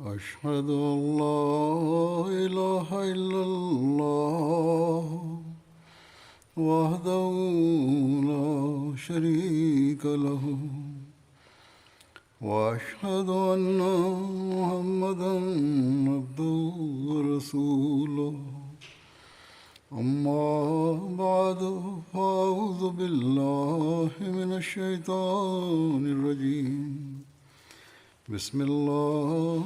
أشهد أن لا إله إلا الله وحده لا شريك له وأشهد أن محمدا عبده ورسوله أما بعد فأعوذ بالله من الشيطان الرجيم بسم الله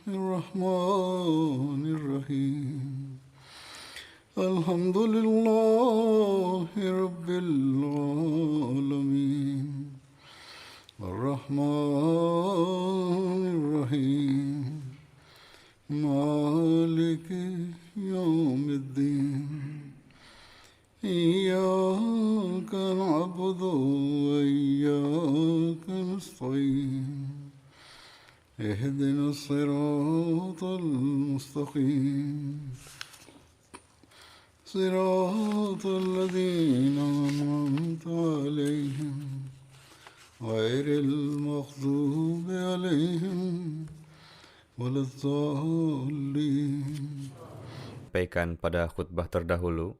الرحمن الرحيم الحمد لله رب العالمين الرحمن الرحيم مالك يوم الدين إياك نعبد وإياك نستعين اهدنا الصراط المستقيم صراط الذين أنعمت عليهم غير المغضوب عليهم ولا الضالين. Sampaikan pada khutbah terdahulu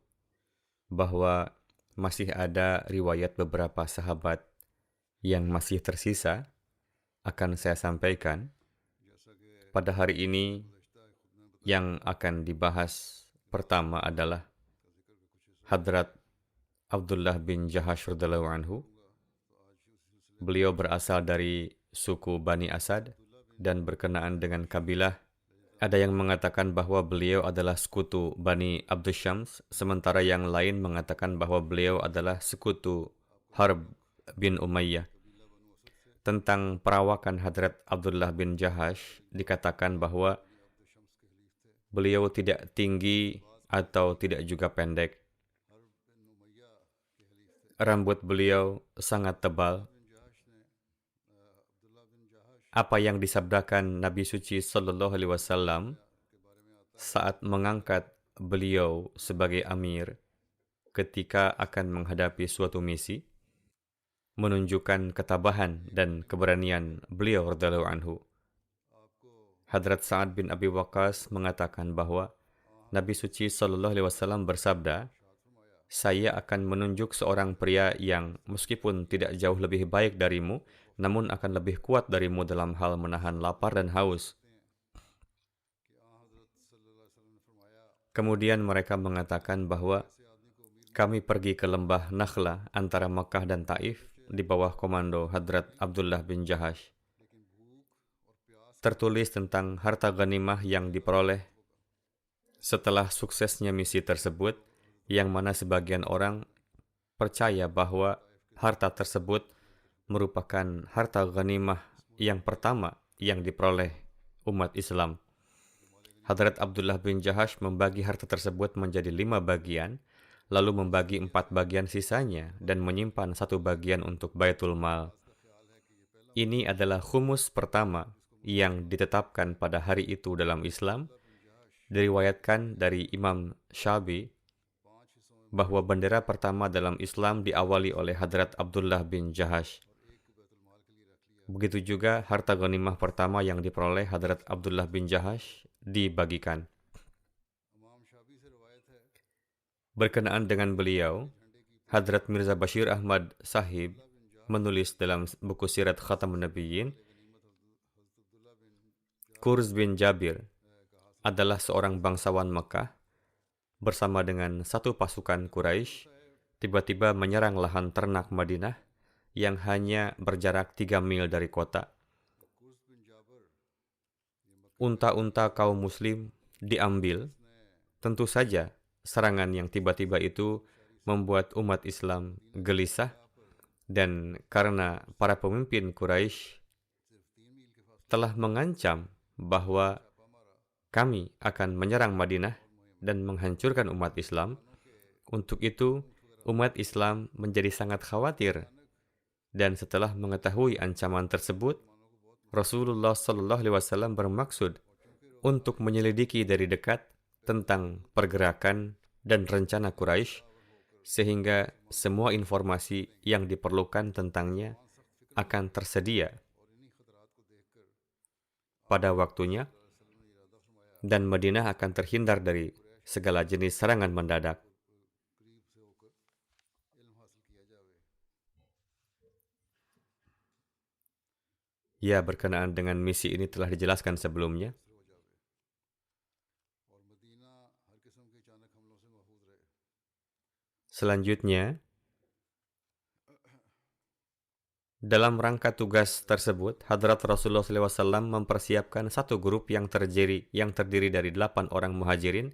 bahwa masih ada riwayat beberapa sahabat yang masih tersisa akan saya sampaikan. Pada hari ini yang akan dibahas pertama adalah Hadrat Abdullah bin Jahash radhiyallahu anhu. Beliau berasal dari suku Bani Asad dan berkenaan dengan kabilah. Ada yang mengatakan bahwa beliau adalah sekutu Bani Abdus Syams, sementara yang lain mengatakan bahwa beliau adalah sekutu Harb bin Umayyah. Tentang perawakan Hadrat Abdullah bin Jahash, dikatakan bahwa beliau tidak tinggi atau tidak juga pendek. Rambut beliau sangat tebal. Apa yang disabdakan Nabi Suci Sallallahu Alaihi Wasallam saat mengangkat beliau sebagai amir ketika akan menghadapi suatu misi menunjukkan ketabahan dan keberanian beliau radhiyallahu anhu. Hadrat Sa'ad bin Abi Waqqas mengatakan bahwa Nabi Suci Sallallahu Alaihi Wasallam bersabda, "Saya akan menunjuk seorang pria yang meskipun tidak jauh lebih baik darimu, namun akan lebih kuat darimu dalam hal menahan lapar dan haus." Kemudian mereka mengatakan bahwa kami pergi ke lembah Nakhla antara Makkah dan Taif di bawah komando Hadrat Abdullah bin Jahash. Tertulis tentang harta ghanimah yang diperoleh setelah suksesnya misi tersebut, yang mana sebagian orang percaya bahwa harta tersebut merupakan harta ghanimah yang pertama yang diperoleh umat Islam. Hadrat Abdullah bin Jahash membagi harta tersebut menjadi 5 bagian, lalu membagi 4 bagian sisanya dan menyimpan 1 bagian untuk Baitul Mal. Ini adalah khumus pertama yang ditetapkan pada hari itu dalam Islam. Diriwayatkan dari Imam Syafi'i bahwa bendera pertama dalam Islam diawali oleh Hadrat Abdullah bin Jahash. Begitu juga harta ghanimah pertama yang diperoleh Hadrat Abdullah bin Jahash dibagikan. Berkenaan dengan beliau, Hadrat Mirza Bashir Ahmad Sahib menulis dalam buku Sirat Khatamun Nabiyyin, Kurz bin Jabir adalah seorang bangsawan Mekah bersama dengan satu pasukan Quraisy tiba-tiba menyerang lahan ternak Madinah yang hanya berjarak 3 mil dari kota. Unta-unta kaum muslim diambil. Tentu saja serangan yang tiba-tiba itu membuat umat Islam gelisah, dan karena para pemimpin Quraisy telah mengancam bahwa kami akan menyerang Madinah dan menghancurkan umat Islam, untuk itu umat Islam menjadi sangat khawatir. Dan setelah mengetahui ancaman tersebut, Rasulullah Sallallahu Alaihi Wasallam bermaksud untuk menyelidiki dari dekat tentang pergerakan dan rencana Quraisy, sehingga semua informasi yang diperlukan tentangnya akan tersedia. Pada waktunya, dan Madinah akan terhindar dari segala jenis serangan mendadak. Ya, berkenaan dengan misi ini telah dijelaskan sebelumnya. Selanjutnya, dalam rangka tugas tersebut, Hadrat Rasulullah SAW mempersiapkan satu grup yang terdiri dari 8 orang muhajirin.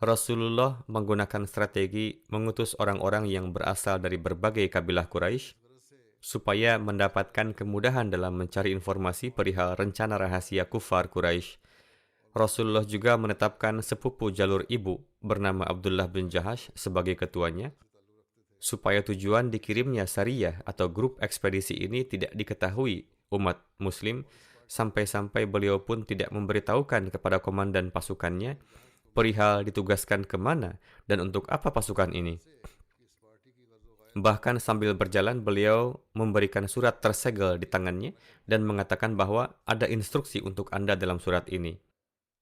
Rasulullah menggunakan strategi mengutus orang-orang yang berasal dari berbagai kabilah Quraisy supaya mendapatkan kemudahan dalam mencari informasi perihal rencana rahasia kufar Quraisy. Rasulullah juga menetapkan sepupu jalur ibu bernama Abdullah bin Jahash sebagai ketuanya, supaya tujuan dikirimnya Sariyah atau grup ekspedisi ini tidak diketahui umat muslim, sampai-sampai beliau pun tidak memberitahukan kepada komandan pasukannya perihal ditugaskan kemana dan untuk apa pasukan ini. Bahkan sambil berjalan beliau memberikan surat tersegel di tangannya dan mengatakan bahwa ada instruksi untuk Anda dalam surat ini.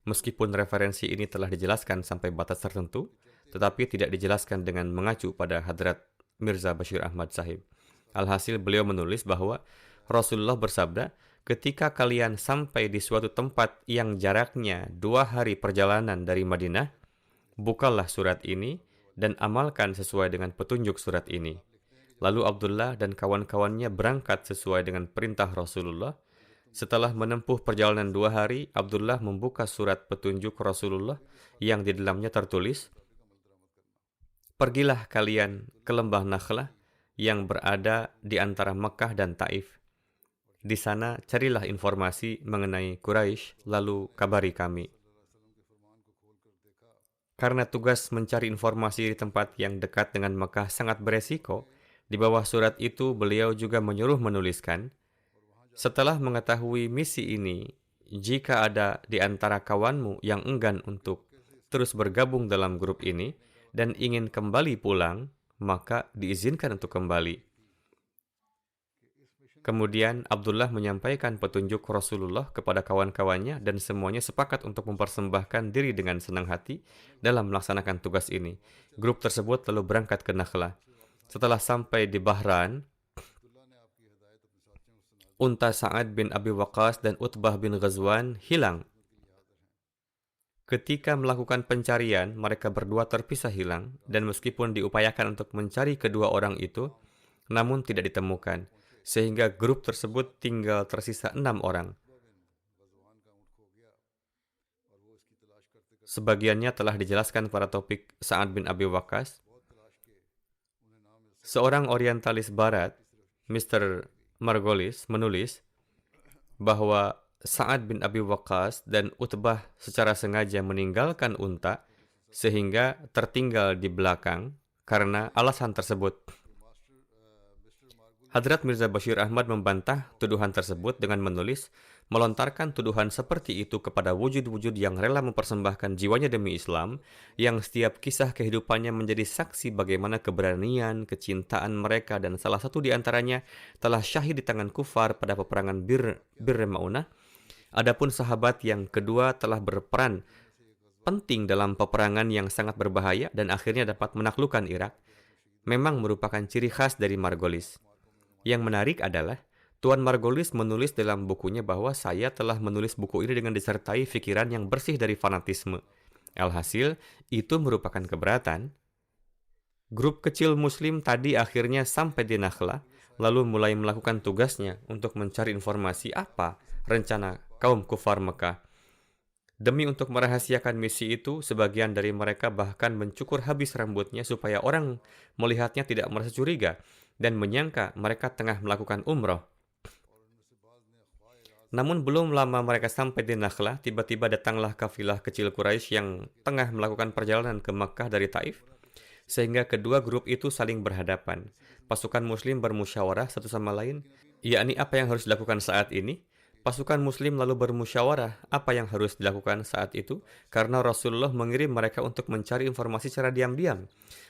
Meskipun referensi ini telah dijelaskan sampai batas tertentu, tetapi tidak dijelaskan dengan mengacu pada Hadrat Mirza Bashir Ahmad Sahib. Alhasil beliau menulis bahwa Rasulullah bersabda, ketika kalian sampai di suatu tempat yang jaraknya 2 hari perjalanan dari Madinah, bukalah surat ini dan amalkan sesuai dengan petunjuk surat ini. Lalu Abdullah dan kawan-kawannya berangkat sesuai dengan perintah Rasulullah. Setelah menempuh perjalanan 2 hari, Abdullah membuka surat petunjuk Rasulullah yang di dalamnya tertulis, "Pergilah kalian ke lembah Nakhlah yang berada di antara Mekah dan Taif. Di sana carilah informasi mengenai Quraisy, lalu kabari kami." Karena tugas mencari informasi di tempat yang dekat dengan Mekah sangat beresiko, di bawah surat itu beliau juga menyuruh menuliskan, "Setelah mengetahui misi ini, jika ada di antara kawanmu yang enggan untuk terus bergabung dalam grup ini dan ingin kembali pulang, maka diizinkan untuk kembali." Kemudian Abdullah menyampaikan petunjuk Rasulullah kepada kawan-kawannya dan semuanya sepakat untuk mempersembahkan diri dengan senang hati dalam melaksanakan tugas ini. Grup tersebut lalu berangkat ke Nakhlah. Setelah sampai di Bahran, unta Sa'ad bin Abi Waqqas dan Utbah bin Ghazwan hilang. Ketika melakukan pencarian, mereka berdua terpisah hilang, dan meskipun diupayakan untuk mencari kedua orang itu, namun tidak ditemukan, sehingga grup tersebut tinggal tersisa 6 orang. Sebagiannya telah dijelaskan pada topik Sa'ad bin Abi Waqqas. Seorang orientalis barat, Mr. Margolis, menulis bahwa Sa'ad bin Abi Waqqas dan Utbah secara sengaja meninggalkan unta sehingga tertinggal di belakang karena alasan tersebut. Hadrat Mirza Bashir Ahmad membantah tuduhan tersebut dengan menulis, melontarkan tuduhan seperti itu kepada wujud-wujud yang rela mempersembahkan jiwanya demi Islam, yang setiap kisah kehidupannya menjadi saksi bagaimana keberanian, kecintaan mereka, dan salah satu di antaranya telah syahid di tangan kufar pada peperangan Bir Ma'unah. Adapun sahabat yang kedua telah berperan penting dalam peperangan yang sangat berbahaya dan akhirnya dapat menaklukkan Irak, memang merupakan ciri khas dari Margolis. Yang menarik adalah, Tuan Margolis menulis dalam bukunya bahwa saya telah menulis buku ini dengan disertai fikiran yang bersih dari fanatisme. Alhasil, itu merupakan keberatan. Grup kecil Muslim tadi akhirnya sampai di Nakhlah, lalu mulai melakukan tugasnya untuk mencari informasi apa rencana kaum kufar Mekah. Demi untuk merahasiakan misi itu, sebagian dari mereka bahkan mencukur habis rambutnya supaya orang melihatnya tidak merasa curiga dan menyangka mereka tengah melakukan umroh. Namun belum lama mereka sampai di Nakhlah, tiba-tiba datanglah kafilah kecil Quraisy yang tengah melakukan perjalanan ke Makkah dari Taif, sehingga kedua grup itu saling berhadapan. Pasukan Muslim bermusyawarah satu sama lain, yakni apa yang harus dilakukan saat ini. Pasukan muslim lalu bermusyawarah apa yang harus dilakukan saat itu karena Rasulullah mengirim mereka untuk mencari informasi secara diam-diam.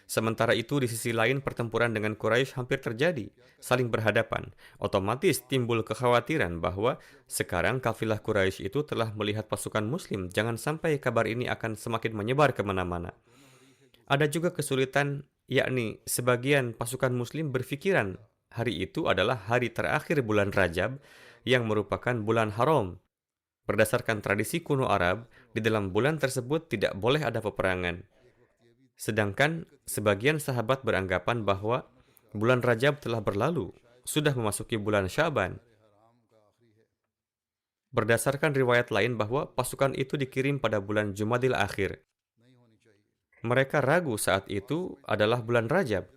Sementara itu di sisi lain pertempuran dengan Quraisy hampir terjadi, saling berhadapan. Otomatis timbul kekhawatiran bahwa sekarang kafilah Quraisy itu telah melihat pasukan muslim, jangan sampai kabar ini akan semakin menyebar kemana-mana. Ada juga kesulitan, yakni sebagian pasukan muslim berpikiran hari itu adalah hari terakhir bulan Rajab yang merupakan bulan haram. Berdasarkan tradisi kuno Arab, di dalam bulan tersebut tidak boleh ada peperangan. Sedangkan sebagian sahabat beranggapan bahwa bulan Rajab telah berlalu, sudah memasuki bulan Syaban. Berdasarkan riwayat lain bahwa pasukan itu dikirim pada bulan Jumadil Akhir. Mereka ragu saat itu adalah bulan Rajab.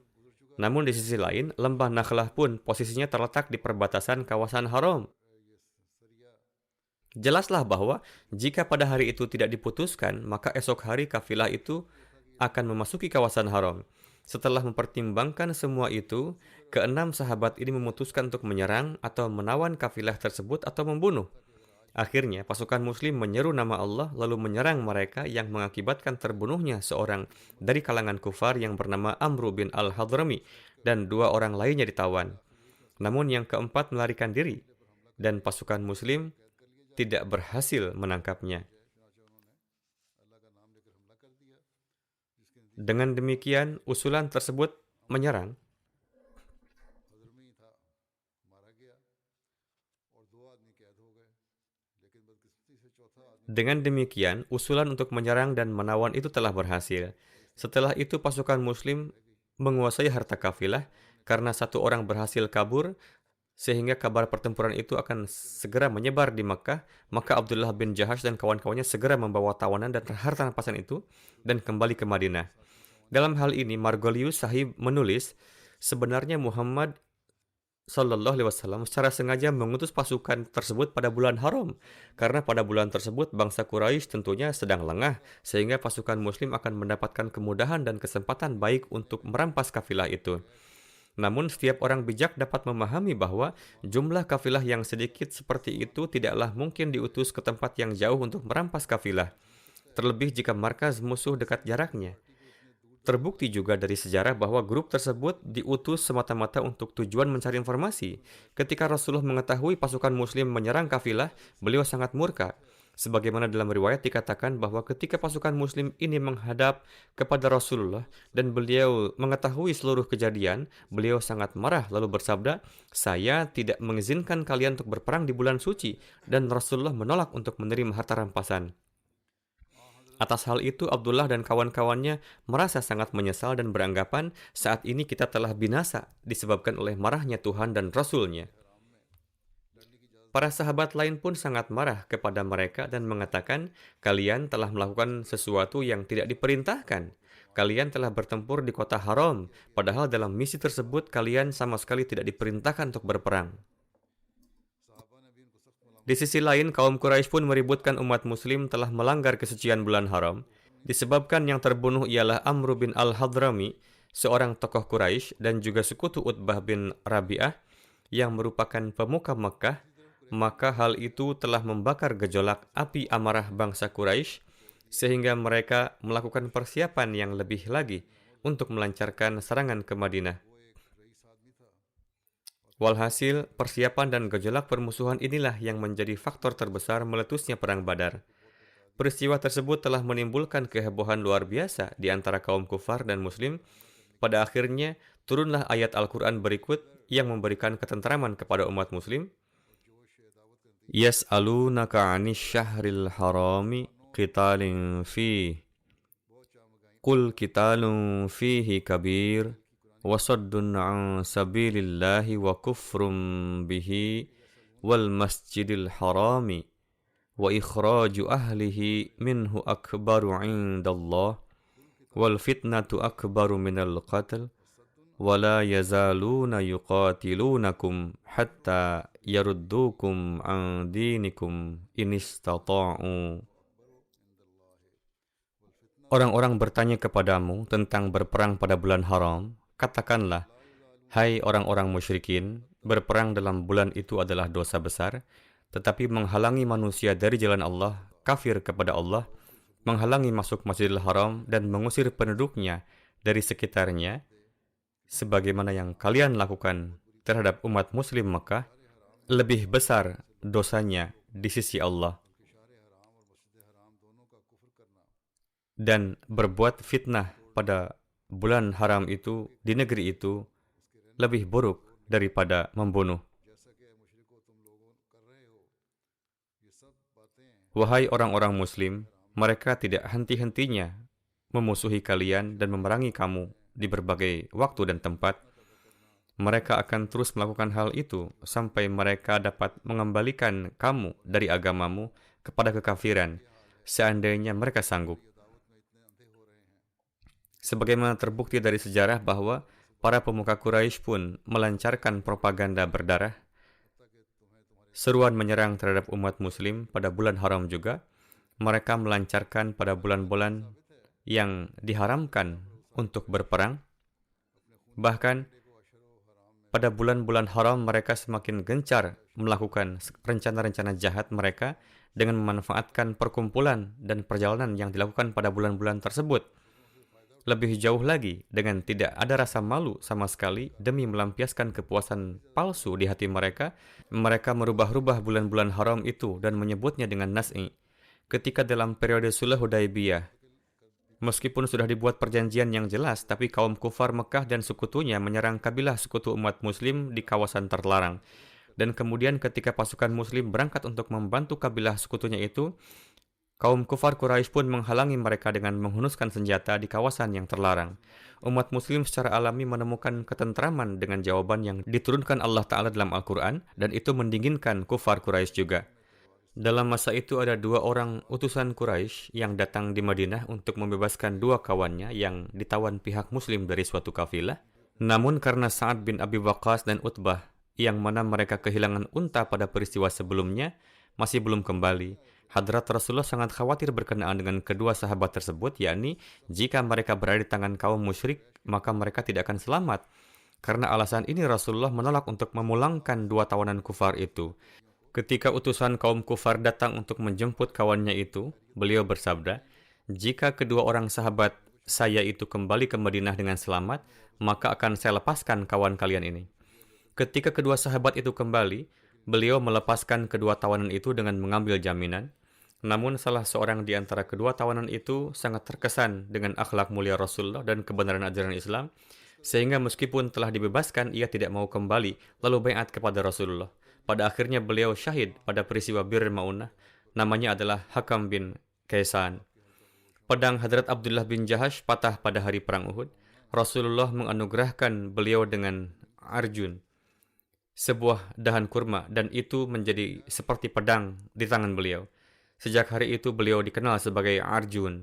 Namun di sisi lain, lembah Nakhlah pun posisinya terletak di perbatasan kawasan haram. Jelaslah bahwa jika pada hari itu tidak diputuskan, maka esok hari kafilah itu akan memasuki kawasan haram. Setelah mempertimbangkan semua itu, keenam sahabat ini memutuskan untuk menyerang atau menawan kafilah tersebut atau membunuh. Akhirnya, pasukan muslim menyeru nama Allah lalu menyerang mereka yang mengakibatkan terbunuhnya seorang dari kalangan kufar yang bernama Amr bin al-Hadrami dan 2 orang lainnya ditawan. Namun yang keempat melarikan diri dan pasukan muslim tidak berhasil menangkapnya. Dengan demikian, usulan tersebut menyerang. Dengan demikian, usulan untuk menyerang dan menawan itu telah berhasil. Setelah itu pasukan muslim menguasai harta kafilah karena 1 orang berhasil kabur, sehingga kabar pertempuran itu akan segera menyebar di Makkah, maka Abdullah bin Jahash dan kawan-kawannya segera membawa tawanan dan harta rampasan itu dan kembali ke Madinah. Dalam hal ini, Margolius Sahib menulis, sebenarnya Muhammad Sallallahu Alaihi Wasallam secara sengaja mengutus pasukan tersebut pada bulan haram, karena pada bulan tersebut bangsa Quraisy tentunya sedang lengah, sehingga pasukan muslim akan mendapatkan kemudahan dan kesempatan baik untuk merampas kafilah itu. Namun setiap orang bijak dapat memahami bahwa jumlah kafilah yang sedikit seperti itu tidaklah mungkin diutus ke tempat yang jauh untuk merampas kafilah, terlebih jika markas musuh dekat jaraknya. Terbukti juga dari sejarah bahwa grup tersebut diutus semata-mata untuk tujuan mencari informasi. Ketika Rasulullah mengetahui pasukan muslim menyerang kafilah, beliau sangat murka. Sebagaimana dalam riwayat dikatakan bahwa ketika pasukan muslim ini menghadap kepada Rasulullah dan beliau mengetahui seluruh kejadian, beliau sangat marah lalu bersabda, "Saya tidak mengizinkan kalian untuk berperang di bulan suci," dan Rasulullah menolak untuk menerima harta rampasan. Atas hal itu, Abdullah dan kawan-kawannya merasa sangat menyesal dan beranggapan saat ini kita telah binasa disebabkan oleh marahnya Tuhan dan Rasul-Nya. Para sahabat lain pun sangat marah kepada mereka dan mengatakan, kalian telah melakukan sesuatu yang tidak diperintahkan. Kalian telah bertempur di kota haram, padahal dalam misi tersebut kalian sama sekali tidak diperintahkan untuk berperang. Di sisi lain, kaum Quraisy pun meributkan umat muslim telah melanggar kesucian bulan haram. Disebabkan yang terbunuh ialah Amr bin al-Hadrami, seorang tokoh Quraisy dan juga sekutu Utbah bin Rabi'ah yang merupakan pemuka Makkah, maka hal itu telah membakar gejolak api amarah bangsa Quraisy sehingga mereka melakukan persiapan yang lebih lagi untuk melancarkan serangan ke Madinah. Walhasil, persiapan dan gejolak permusuhan inilah yang menjadi faktor terbesar meletusnya Perang Badar. Peristiwa tersebut telah menimbulkan kehebohan luar biasa di antara kaum kufar dan muslim. Pada akhirnya, turunlah ayat Al-Quran berikut yang memberikan ketentraman kepada umat muslim. Yas'alunaka 'anis syahril harami qitalin fihi qul qitalun fihi kabir wa saddun 'an sabilillahi wa kufrum bihi wal masjidil harami wa ikhraju ahlihi minhu akbaru 'indallah wal fitnatu akbaru minal qatl وَلَا يَزَالُونَ يُقَاتِلُونَكُمْ حَتَّى يَرُدُّوكُمْ عَنْ دِينِكُمْ إِنِ اسْتَطَاعُوا. Orang-orang bertanya kepadamu tentang berperang pada bulan haram. Katakanlah, hai orang-orang musyrikin, berperang dalam bulan itu adalah dosa besar. tetapi menghalangi manusia dari jalan Allah, kafir kepada Allah, menghalangi masuk Masjidil Haram dan mengusir penduduknya dari sekitarnya, sebagaimana yang kalian lakukan terhadap umat muslim Mekah, lebih besar dosanya di sisi Allah. Dan berbuat fitnah pada bulan haram itu, di negeri itu, lebih buruk daripada membunuh. Wahai orang-orang muslim, mereka tidak henti-hentinya memusuhi kalian dan memerangi kamu di berbagai waktu dan tempat. Mereka akan terus melakukan hal itu sampai mereka dapat mengembalikan kamu dari agamamu kepada kekafiran, seandainya mereka sanggup. Sebagaimana terbukti dari sejarah bahwa para pemuka Quraisy pun melancarkan propaganda berdarah, seruan menyerang terhadap umat muslim pada bulan haram juga. Mereka melancarkan pada bulan-bulan yang diharamkan untuk berperang. Bahkan pada bulan-bulan haram mereka semakin gencar melakukan rencana-rencana jahat mereka dengan memanfaatkan perkumpulan dan perjalanan yang dilakukan pada bulan-bulan tersebut. Lebih jauh lagi, dengan tidak ada rasa malu sama sekali demi melampiaskan kepuasan palsu di hati mereka, mereka merubah-rubah bulan-bulan haram itu dan menyebutnya dengan nas'i. Ketika dalam periode Sulh Hudaybiyah, meskipun sudah dibuat perjanjian yang jelas, tapi kaum kufar Mekah dan sekutunya menyerang kabilah sekutu umat muslim di kawasan terlarang. Dan kemudian ketika pasukan muslim berangkat untuk membantu kabilah sekutunya itu, kaum kufar Quraisy pun menghalangi mereka dengan menghunuskan senjata di kawasan yang terlarang. Umat muslim secara alami menemukan ketentraman dengan jawaban yang diturunkan Allah Ta'ala dalam Al-Quran, dan itu mendinginkan kufar Quraisy juga. Dalam masa itu ada 2 orang utusan Quraisy yang datang di Madinah untuk membebaskan 2 kawannya yang ditawan pihak muslim dari suatu kafilah. Namun karena Sa'ad bin Abi Waqqas dan Utbah, yang mana mereka kehilangan unta pada peristiwa sebelumnya, masih belum kembali, Hadrat Rasulullah sangat khawatir berkenaan dengan kedua sahabat tersebut, yakni jika mereka berada di tangan kaum musyrik, maka mereka tidak akan selamat. Karena alasan ini Rasulullah menolak untuk memulangkan 2 tawanan kufar itu. Ketika utusan kaum kufar datang untuk menjemput kawannya itu, beliau bersabda, "Jika kedua orang sahabat saya itu kembali ke Madinah dengan selamat, maka akan saya lepaskan kawan kalian ini." Ketika kedua sahabat itu kembali, beliau melepaskan kedua tawanan itu dengan mengambil jaminan. Namun salah seorang di antara kedua tawanan itu sangat terkesan dengan akhlak mulia Rasulullah dan kebenaran ajaran Islam, sehingga meskipun telah dibebaskan, ia tidak mau kembali, lalu baiat kepada Rasulullah. Pada akhirnya beliau syahid pada peristiwa Bir Ma'unah. Namanya adalah Hakam bin Kaisan. Pedang Hadrat Abdullah bin Jahash patah pada hari perang Uhud. Rasulullah menganugerahkan beliau dengan Arjun, sebuah dahan kurma, dan itu menjadi seperti pedang di tangan beliau. Sejak hari itu beliau dikenal sebagai Arjun.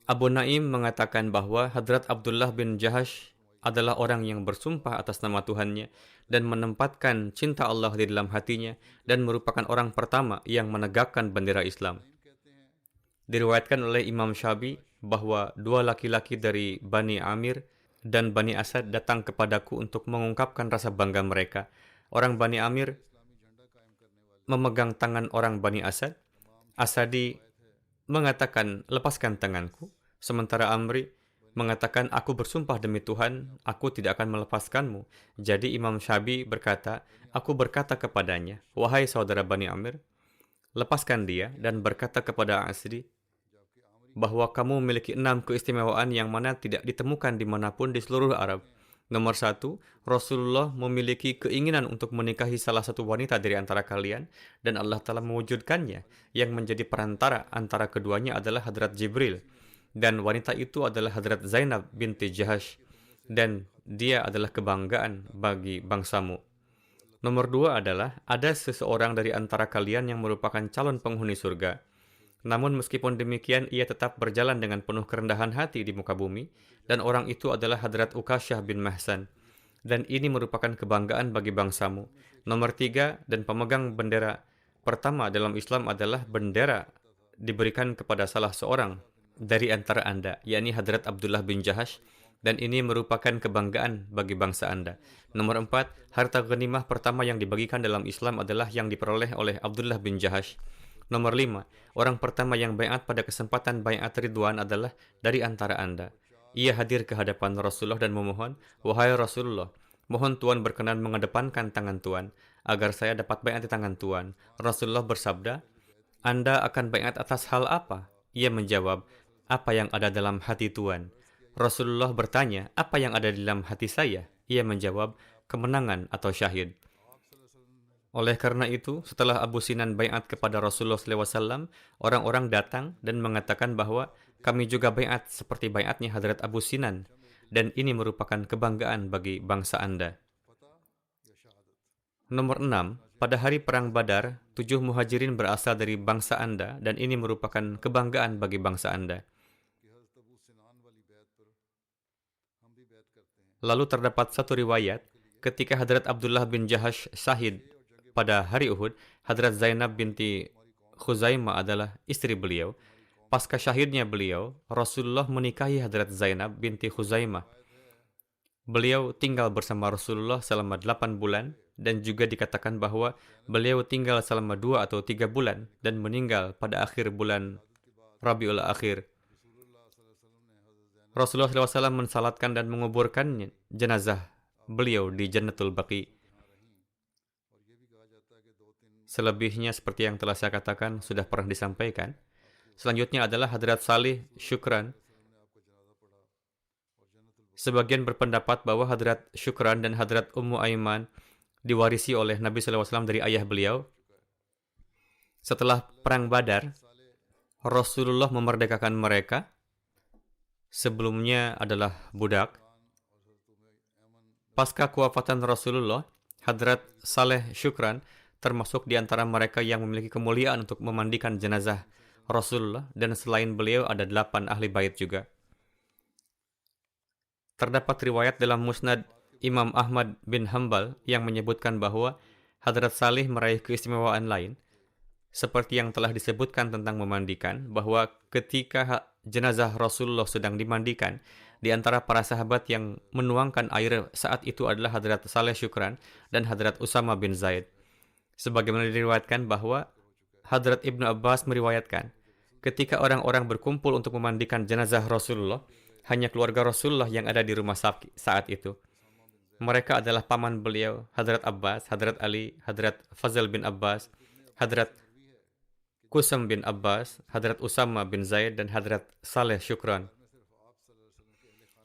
Abu Naim mengatakan bahwa Hadrat Abdullah bin Jahash adalah orang yang bersumpah atas nama Tuhannya dan menempatkan cinta Allah di dalam hatinya dan merupakan orang pertama yang menegakkan bendera Islam. Diriwayatkan oleh Imam Syafi'i bahwa 2 laki-laki dari Bani Amir dan Bani Asad datang kepadaku untuk mengungkapkan rasa bangga mereka. Orang Bani Amir memegang tangan orang Bani Asad. Asadi mengatakan, "Lepaskan tanganku." Sementara Amri mengatakan, "Aku bersumpah demi Tuhan, aku tidak akan melepaskanmu." Jadi Imam Syafi'i berkata, "Aku berkata kepadanya, wahai saudara Bani Amir, lepaskan dia," dan berkata kepada Asadi bahwa kamu memiliki 6 keistimewaan yang mana tidak ditemukan dimanapun di seluruh Arab. Nomor 1, Rasulullah memiliki keinginan untuk menikahi salah satu wanita dari antara kalian, dan Allah telah mewujudkannya. Yang menjadi perantara antara keduanya adalah Hadrat Jibril, dan wanita itu adalah Hadrat Zainab binti Jahash, dan dia adalah kebanggaan bagi bangsamu. Nomor 2 adalah, ada seseorang dari antara kalian yang merupakan calon penghuni surga. Namun meskipun demikian, ia tetap berjalan dengan penuh kerendahan hati di muka bumi, dan orang itu adalah Hadrat Ukasyah bin Mahsan, dan ini merupakan kebanggaan bagi bangsamu. Nomor 3, dan pemegang bendera pertama dalam Islam adalah bendera diberikan kepada salah seorang dari antara Anda, yakni Hadrat Abdullah bin Jahash, dan ini merupakan kebanggaan bagi bangsa Anda. Nomor 4, harta ghanimah pertama yang dibagikan dalam Islam adalah yang diperoleh oleh Abdullah bin Jahash. Nomor 5, orang pertama yang baiat pada kesempatan baiat Ridwan adalah dari antara Anda. Ia hadir ke hadapan Rasulullah dan memohon, "Wahai Rasulullah, mohon Tuan berkenan mengedepankan tangan Tuan, agar saya dapat baiat di tangan Tuan." Rasulullah bersabda, "Anda akan baiat atas hal apa?" Ia menjawab, "Apa yang ada dalam hati Tuan." Rasulullah bertanya, "Apa yang ada di dalam hati saya?" Ia menjawab, "Kemenangan atau syahid." Oleh karena itu, setelah Abu Sinan baiat kepada Rasulullah SAW, orang-orang datang dan mengatakan bahwa kami juga baiat seperti baiatnya Hadrat Abu Sinan, dan ini merupakan kebanggaan bagi bangsa Anda. Nomor 6, pada hari Perang Badar, 7 muhajirin berasal dari bangsa Anda, dan ini merupakan kebanggaan bagi bangsa Anda. Lalu terdapat satu riwayat, ketika Hadrat Abdullah bin Jahash syahid pada hari Uhud, Hadrat Zainab binti Khuzaimah adalah istri beliau. Pasca syahidnya beliau, Rasulullah menikahi Hadrat Zainab binti Khuzaimah. Beliau tinggal bersama Rasulullah selama 8 bulan, dan juga dikatakan bahwa beliau tinggal selama 2 atau 3 bulan dan meninggal pada akhir bulan Rabiul Akhir. Rasulullah SAW mensalatkan dan menguburkan jenazah beliau di Jannatul Baqi. Selebihnya seperti yang telah saya katakan sudah pernah disampaikan. Selanjutnya adalah Hadrat Salih Syukran. Sebagian berpendapat bahwa Hadrat Syukran dan Hadrat Ummu Aiman diwarisi oleh Nabi SAW dari ayah beliau. Setelah Perang Badar, Rasulullah memerdekakan mereka. Sebelumnya adalah budak. Pasca kewafatan Rasulullah, Hadrat Saleh Syukran termasuk di antara mereka yang memiliki kemuliaan untuk memandikan jenazah Rasulullah, dan selain beliau ada 8 ahli bait juga. Terdapat riwayat dalam Musnad Imam Ahmad bin Hanbal yang menyebutkan bahwa Hadrat Salih meraih keistimewaan lain, seperti yang telah disebutkan tentang memandikan, bahwa ketika jenazah Rasulullah sedang dimandikan, di antara para sahabat yang menuangkan air saat itu adalah Hadrat Saleh Syukran dan Hadrat Usama bin Zaid. Sebagaimana diriwayatkan bahwa Hadrat Ibnu Abbas meriwayatkan, ketika orang-orang berkumpul untuk memandikan jenazah Rasulullah, hanya keluarga Rasulullah yang ada di rumah sakit saat itu. Mereka adalah paman beliau, Hadrat Abbas, Hadrat Ali, Hadrat Fazl bin Abbas, Hadrat Kusam bin Abbas, Hadrat Usama bin Zaid, dan Hadrat Saleh Syukran,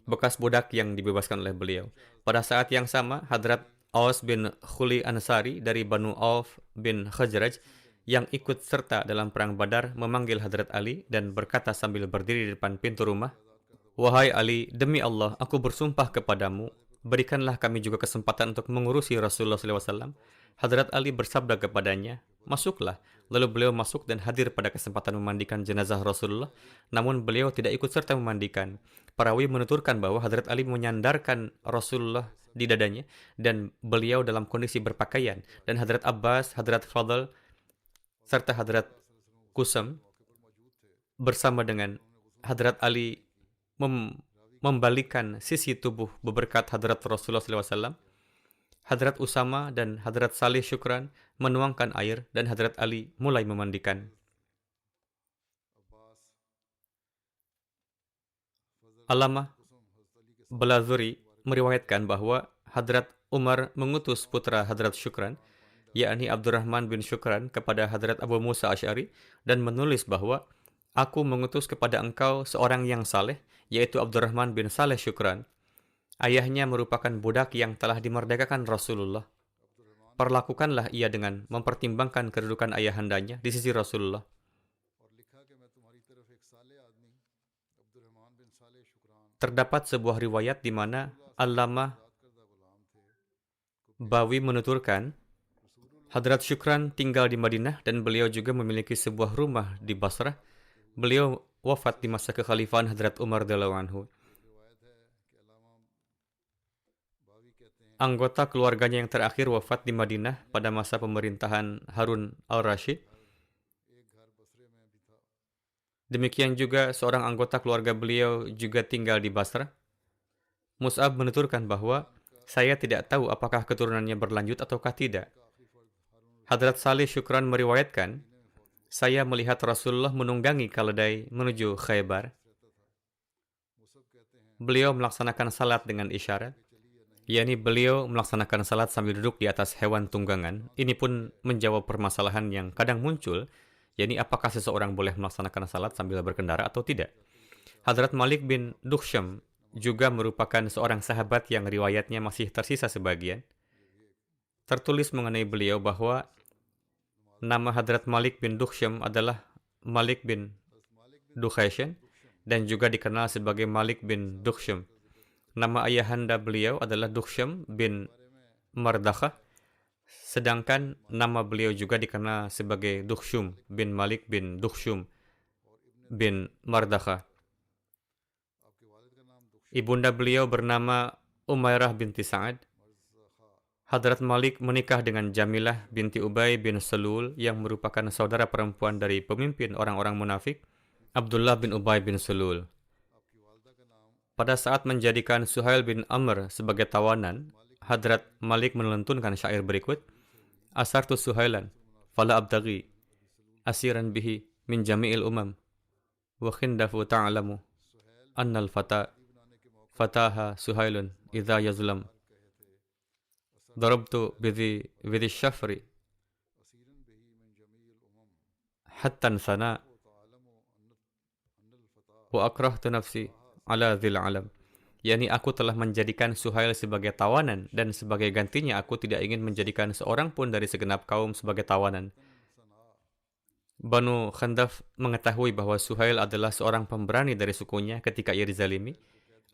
bekas budak yang dibebaskan oleh beliau. Pada saat yang sama, Hadrat Aus bin Khuli Ansari dari Banu Auf bin Khazraj yang ikut serta dalam Perang Badar memanggil Hadrat Ali dan berkata sambil berdiri di depan pintu rumah, "Wahai Ali, demi Allah, aku bersumpah kepadamu, berikanlah kami juga kesempatan untuk mengurusi Rasulullah SAW." Hadrat Ali bersabda kepadanya, "Masuklah." Lalu beliau masuk dan hadir pada kesempatan memandikan jenazah Rasulullah, namun beliau tidak ikut serta memandikan. Perawi menuturkan bahwa Hadrat Ali menyandarkan Rasulullah di dadanya dan beliau dalam kondisi berpakaian, dan Hadrat Abbas, Hadrat Fadl, serta Hadrat Kusam bersama dengan Hadrat Ali membalikkan sisi tubuh beberkat Hadrat Rasulullah SAW. Hadrat Usama dan Hadrat Salih Syukran menuangkan air dan Hadrat Ali mulai memandikan. Allamah Balazuri meriwayatkan bahwa Hadrat Umar mengutus putra Hadrat Syukran, yakni Abdurrahman bin Syukran, kepada Hadrat Abu Musa Asy'ari dan menulis bahwa, "Aku mengutus kepada engkau seorang yang saleh, yaitu Abdurrahman bin Saleh Syukran. Ayahnya merupakan budak yang telah dimerdekakan Rasulullah. Perlakukanlah ia dengan mempertimbangkan kedudukan ayahandanya di sisi Rasulullah." Terdapat sebuah riwayat di mana Allamah Bawi menuturkan, Hadrat Syukran tinggal di Madinah dan beliau juga memiliki sebuah rumah di Basrah. Beliau wafat di masa kekhalifahan Hadrat Umar radhiyallahu anhu. Anggota keluarganya yang terakhir wafat di Madinah pada masa pemerintahan Harun al-Rashid. Demikian juga seorang anggota keluarga beliau juga tinggal di Basrah. Mus'ab menuturkan bahwa saya tidak tahu apakah keturunannya berlanjut ataukah tidak. Hadrat Salih Syukran meriwayatkan, saya melihat Rasulullah menunggangi keledai menuju Khaybar. Beliau melaksanakan salat dengan isyarat, yakni beliau melaksanakan salat sambil duduk di atas hewan tunggangan. Ini pun menjawab permasalahan yang kadang muncul, yakni apakah seseorang boleh melaksanakan salat sambil berkendara atau tidak. Hadrat Malik bin Dukhsham juga merupakan seorang sahabat yang riwayatnya masih tersisa sebagian. Tertulis mengenai beliau bahwa nama Hadrat Malik bin Dukhsham adalah Malik bin Dukhayshan dan juga dikenal sebagai Malik bin Dukhsham. Nama ayahanda beliau adalah Dukhsham bin Mardakhah, sedangkan nama beliau juga dikenal sebagai Dukhshum bin Malik bin Dukhshum bin Mardakhah. Ibunda beliau bernama Umairah binti Sa'ad. Hadrat Malik menikah dengan Jamilah binti Ubay bin Salul yang merupakan saudara perempuan dari pemimpin orang-orang munafik, Abdullah bin Ubay bin Salul. Pada saat menjadikan Suhail bin Amr sebagai tawanan, Hadrat Malik melentunkan syair berikut, Asartu Suhailan, fala abdaghi, asiran bihi min jami'il umam, wa khindafu ta'alamu, annal fataha Suhailun idha yazlam, darabtu bidhi syafri, hattan sana, wa akrahtu nafsi ala dhil alam. Yani aku telah menjadikan Suhail sebagai tawanan dan sebagai gantinya aku tidak ingin menjadikan seorang pun dari segenap kaum sebagai tawanan. Banu Khandaf mengetahui bahwa Suhail adalah seorang pemberani dari sukunya ketika ia dizalimi.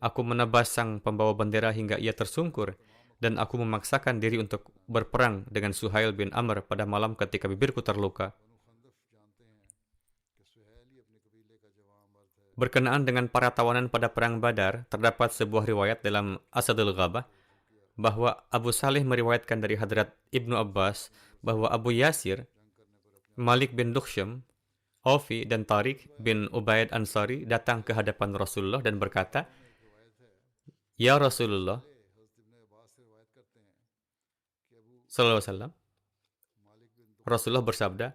Aku menebas sang pembawa bendera hingga ia tersungkur dan aku memaksakan diri untuk berperang dengan Suhail bin Amr pada malam ketika bibirku terluka. Berkenaan dengan para tawanan pada perang Badar, terdapat sebuah riwayat dalam Asadul Ghabah bahwa Abu Salih meriwayatkan dari Hadrat Ibnu Abbas bahwa Abu Yasir, Malik bin Dukhsham, Aufi dan Tariq bin Ubaid Ansari datang ke hadapan Rasulullah dan berkata, Ya Rasulullah Sallallahu Alaihi Wasallam, Rasulullah bersabda,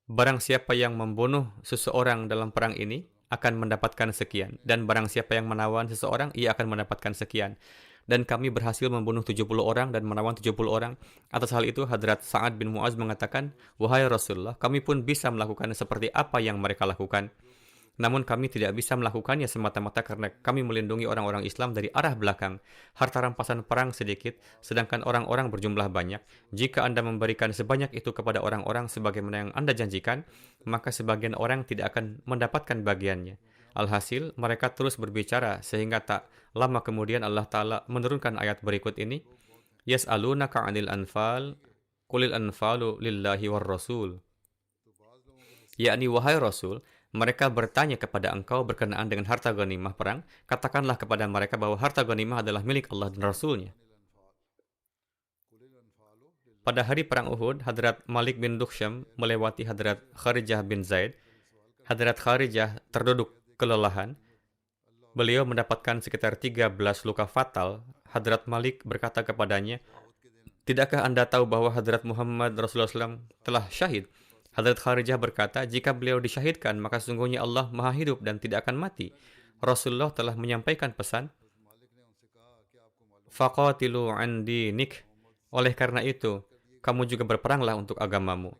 barang siapa yang membunuh seseorang dalam perang ini akan mendapatkan sekian, dan barang siapa yang menawan seseorang, ia akan mendapatkan sekian. Dan kami berhasil membunuh 70 orang dan menawan 70 orang. Atas hal itu, Hadrat Sa'ad bin Mu'az mengatakan, wahai Rasulullah, kami pun bisa melakukan seperti apa yang mereka lakukan. Namun kami tidak bisa melakukannya semata-mata karena kami melindungi orang-orang Islam dari arah belakang. Harta rampasan perang sedikit, sedangkan orang-orang berjumlah banyak. Jika Anda memberikan sebanyak itu kepada orang-orang sebagaimana yang Anda janjikan, maka sebagian orang tidak akan mendapatkan bagiannya. Alhasil, mereka terus berbicara sehingga tak lama kemudian Allah Ta'ala menurunkan ayat berikut ini. Yas'alunaka 'anil anfal, qulil anfalu lillahi war rasul. Yakni, wahai Rasul, mereka bertanya kepada engkau berkenaan dengan harta ghanimah perang. Katakanlah kepada mereka bahwa harta ghanimah adalah milik Allah dan Rasulnya. Pada hari perang Uhud, Hadrat Malik bin Dukhsham melewati Hadrat Kharijah bin Zaid. Hadrat Kharijah terduduk kelelahan. Beliau mendapatkan sekitar 13 luka fatal. Hadrat Malik berkata kepadanya, tidakkah Anda tahu bahwa Hadrat Muhammad Rasulullah SAW telah syahid? Hadrat Kharijah berkata, jika beliau disyahidkan, maka sesungguhnya Allah maha hidup dan tidak akan mati. Rasulullah telah menyampaikan pesan, faqatilu an dinik. Oleh karena itu, kamu juga berperanglah untuk agamamu.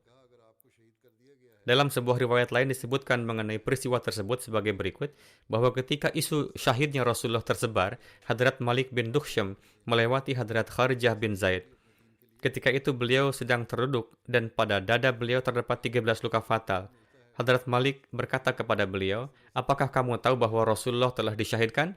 Dalam sebuah riwayat lain disebutkan mengenai peristiwa tersebut sebagai berikut, bahwa ketika isu syahidnya Rasulullah tersebar, Hadrat Malik bin Dukhsham melewati Hadrat Kharijah bin Zaid. Ketika itu beliau sedang terduduk dan pada dada beliau terdapat 13 luka fatal. Hadrat Malik berkata kepada beliau, apakah kamu tahu bahwa Rasulullah telah disyahidkan?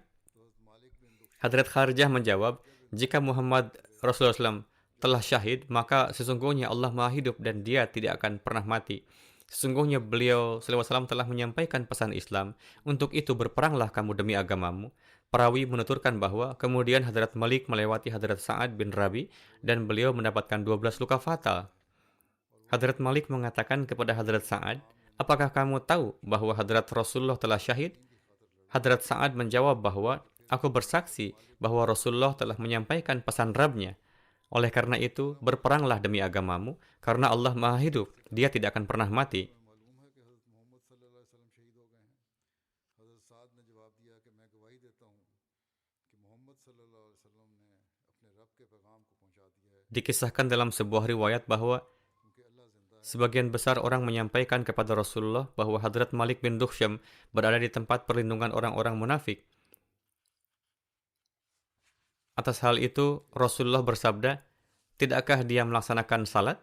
Hadrat Kharijah menjawab, jika Muhammad Rasulullah SAW telah syahid, maka sesungguhnya Allah maha hidup dan dia tidak akan pernah mati. Sesungguhnya beliau SAW telah menyampaikan pesan Islam, untuk itu berperanglah kamu demi agamamu. Perawi menuturkan bahwa kemudian Hadrat Malik melewati Hadrat Sa'ad bin Rabi dan beliau mendapatkan 12 luka fatal. Hadrat Malik mengatakan kepada Hadrat Sa'ad, apakah kamu tahu bahwa Hadrat Rasulullah telah syahid? Hadrat Sa'ad menjawab bahwa, aku bersaksi bahwa Rasulullah telah menyampaikan pesan Rabb-Nya. Oleh karena itu, berperanglah demi agamamu, karena Allah Maha Hidup, Dia tidak akan pernah mati. Dikisahkan dalam sebuah riwayat bahwa sebagian besar orang menyampaikan kepada Rasulullah bahwa Hadrat Malik bin Dukhsyam berada di tempat perlindungan orang-orang munafik. Atas hal itu, Rasulullah bersabda, tidakkah dia melaksanakan salat?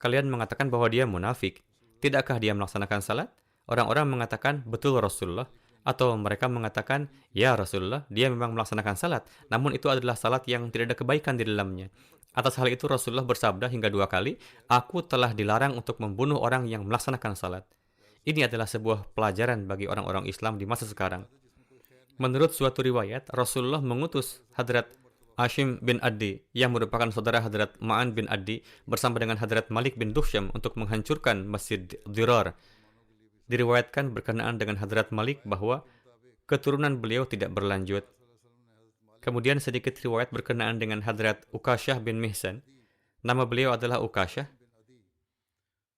Kalian mengatakan bahwa dia munafik. Tidakkah dia melaksanakan salat? Orang-orang mengatakan, betul Rasulullah. Atau mereka mengatakan, ya Rasulullah, dia memang melaksanakan salat. Namun itu adalah salat yang tidak ada kebaikan di dalamnya. Atas hal itu Rasulullah bersabda hingga 2 kali, aku telah dilarang untuk membunuh orang yang melaksanakan salat. Ini adalah sebuah pelajaran bagi orang-orang Islam di masa sekarang. Menurut suatu riwayat, Rasulullah mengutus Hadrat Hashim bin Adi yang merupakan saudara Hadrat Ma'an bin Adi bersama dengan Hadrat Malik bin Dukhsyam untuk menghancurkan Masjid Dirar. Diriwayatkan berkenaan dengan Hadrat Malik bahwa keturunan beliau tidak berlanjut. Kemudian sedikit riwayat berkenaan dengan Hadrat Ukasyah bin Mihsan. Nama beliau adalah Ukasyah.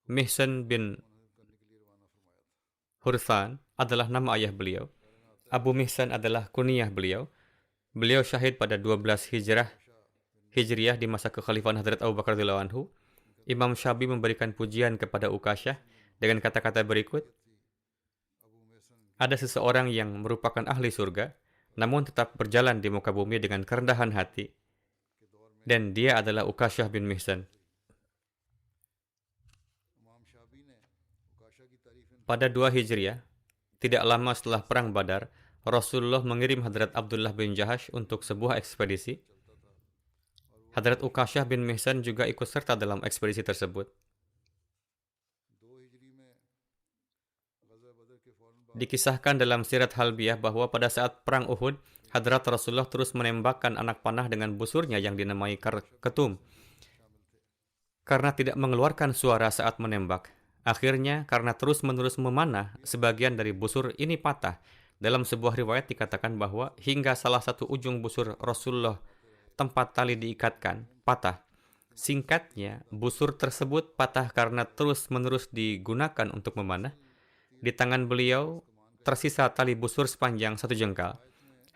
Mihsan bin Hurthan adalah nama ayah beliau. Abu Mihsan adalah kunyah beliau. Beliau syahid pada 12 Hijriah di masa kekhalifahan Hadrat Abu Bakar radhiyallahu anhu. Imam Syafi'i memberikan pujian kepada Ukasyah dengan kata-kata berikut. Ada seseorang yang merupakan ahli surga, namun tetap berjalan di muka bumi dengan kerendahan hati. Dan dia adalah Ukasyah bin Mihsan. Pada 2 Hijriah, tidak lama setelah Perang Badar, Rasulullah mengirim Hadrat Abdullah bin Jahash untuk sebuah ekspedisi. Hadrat Ukasyah bin Mihsan juga ikut serta dalam ekspedisi tersebut. Dikisahkan dalam Sirat Halbiyah bahwa pada saat Perang Uhud, Hadrat Rasulullah terus menembakkan anak panah dengan busurnya yang dinamai ketum. Karena tidak mengeluarkan suara saat menembak. Akhirnya, karena terus-menerus memanah, sebagian dari busur ini patah. Dalam sebuah riwayat dikatakan bahwa hingga salah satu ujung busur Rasulullah tempat tali diikatkan, patah. Singkatnya, busur tersebut patah karena terus-menerus digunakan untuk memanah. Di tangan beliau tersisa tali busur sepanjang 1 jengkal.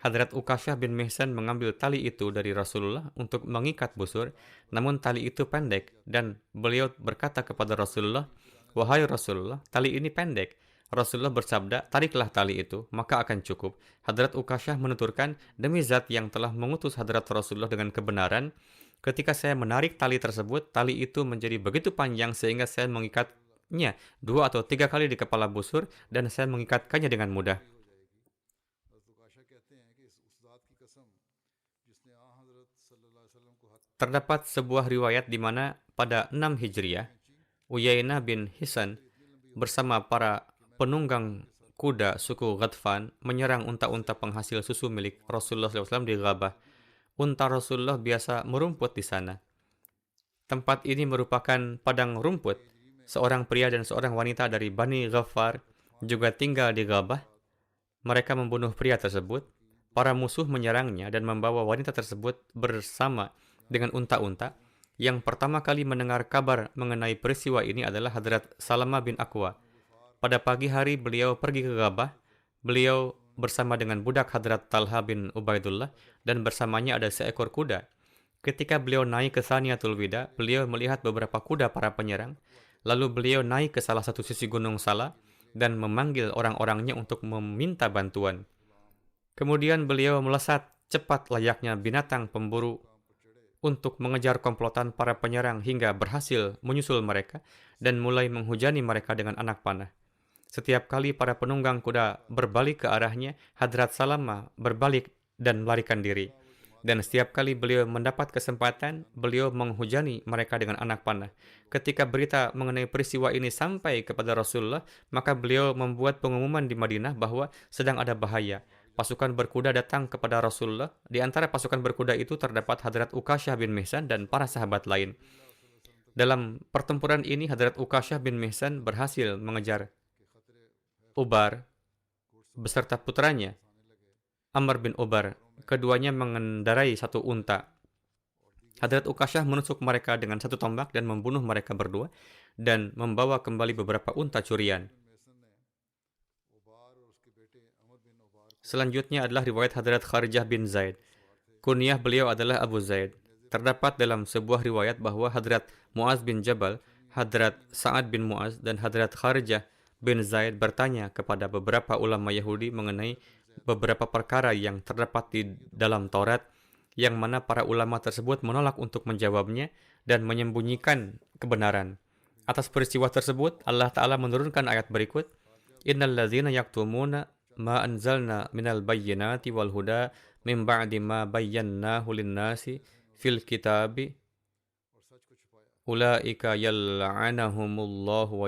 Hadrat Ukasyah bin Mihsan mengambil tali itu dari Rasulullah untuk mengikat busur, namun tali itu pendek dan beliau berkata kepada Rasulullah, wahai Rasulullah, tali ini pendek. Rasulullah bersabda, tariklah tali itu, maka akan cukup. Hadrat Ukasyah menuturkan, demi zat yang telah mengutus Hadrat Rasulullah dengan kebenaran, ketika saya menarik tali tersebut, tali itu menjadi begitu panjang sehingga saya mengikatnya 2 atau 3 kali di kepala busur dan saya mengikatkannya dengan mudah. Terdapat sebuah riwayat di mana pada 6 Hijriah, Uyainah bin Hisan bersama para penunggang kuda suku Ghatfan menyerang unta-unta penghasil susu milik Rasulullah SAW di Ghabah. Unta Rasulullah biasa merumput di sana. Tempat ini merupakan padang rumput. Seorang pria dan seorang wanita dari Bani Ghaffar juga tinggal di Ghabah. Mereka membunuh pria tersebut. Para musuh menyerangnya dan membawa wanita tersebut bersama dengan unta-unta. Yang pertama kali mendengar kabar mengenai peristiwa ini adalah Hadrat Salama bin Aqwa. Pada pagi hari beliau pergi ke Ghabah. Beliau bersama dengan budak Hadrat Talha bin Ubaidullah dan bersamanya ada seekor kuda. Ketika beliau naik ke Thaniyatul Wida, beliau melihat beberapa kuda para penyerang. Lalu beliau naik ke salah satu sisi gunung Sala dan memanggil orang-orangnya untuk meminta bantuan. Kemudian beliau melesat cepat layaknya binatang pemburu untuk mengejar komplotan para penyerang hingga berhasil menyusul mereka dan mulai menghujani mereka dengan anak panah. Setiap kali para penunggang kuda berbalik ke arahnya, Hadrat Salama berbalik dan melarikan diri. Dan setiap kali beliau mendapat kesempatan, beliau menghujani mereka dengan anak panah. Ketika berita mengenai peristiwa ini sampai kepada Rasulullah, maka beliau membuat pengumuman di Madinah bahwa sedang ada bahaya. Pasukan berkuda datang kepada Rasulullah. Di antara pasukan berkuda itu terdapat Hadrat Ukasyah bin Mihsan dan para sahabat lain. Dalam pertempuran ini, Hadrat Ukashah bin Mihsan berhasil mengejar Ubar beserta putranya, Amr bin Ubar. Keduanya mengendarai satu unta. Hadrat Ukashah menusuk mereka dengan satu tombak dan membunuh mereka berdua dan membawa kembali beberapa unta curian. Selanjutnya adalah riwayat Hadrat Kharijah bin Zaid. Kunyah beliau adalah Abu Zaid. Terdapat dalam sebuah riwayat bahwa Hadrat Muaz bin Jabal, Hadrat Sa'ad bin Muaz, dan Hadrat Kharijah bin Zaid bertanya kepada beberapa ulama Yahudi mengenai beberapa perkara yang terdapat di dalam Taurat, yang mana para ulama tersebut menolak untuk menjawabnya dan menyembunyikan kebenaran. Atas peristiwa tersebut, Allah Ta'ala menurunkan ayat berikut, Innal ladzina yaktumuna ma anzalna minal bayyinati wal huda min ba'di ma bayyannahu lin-nasi fil kitabi ulaika yal'anahumullahu wa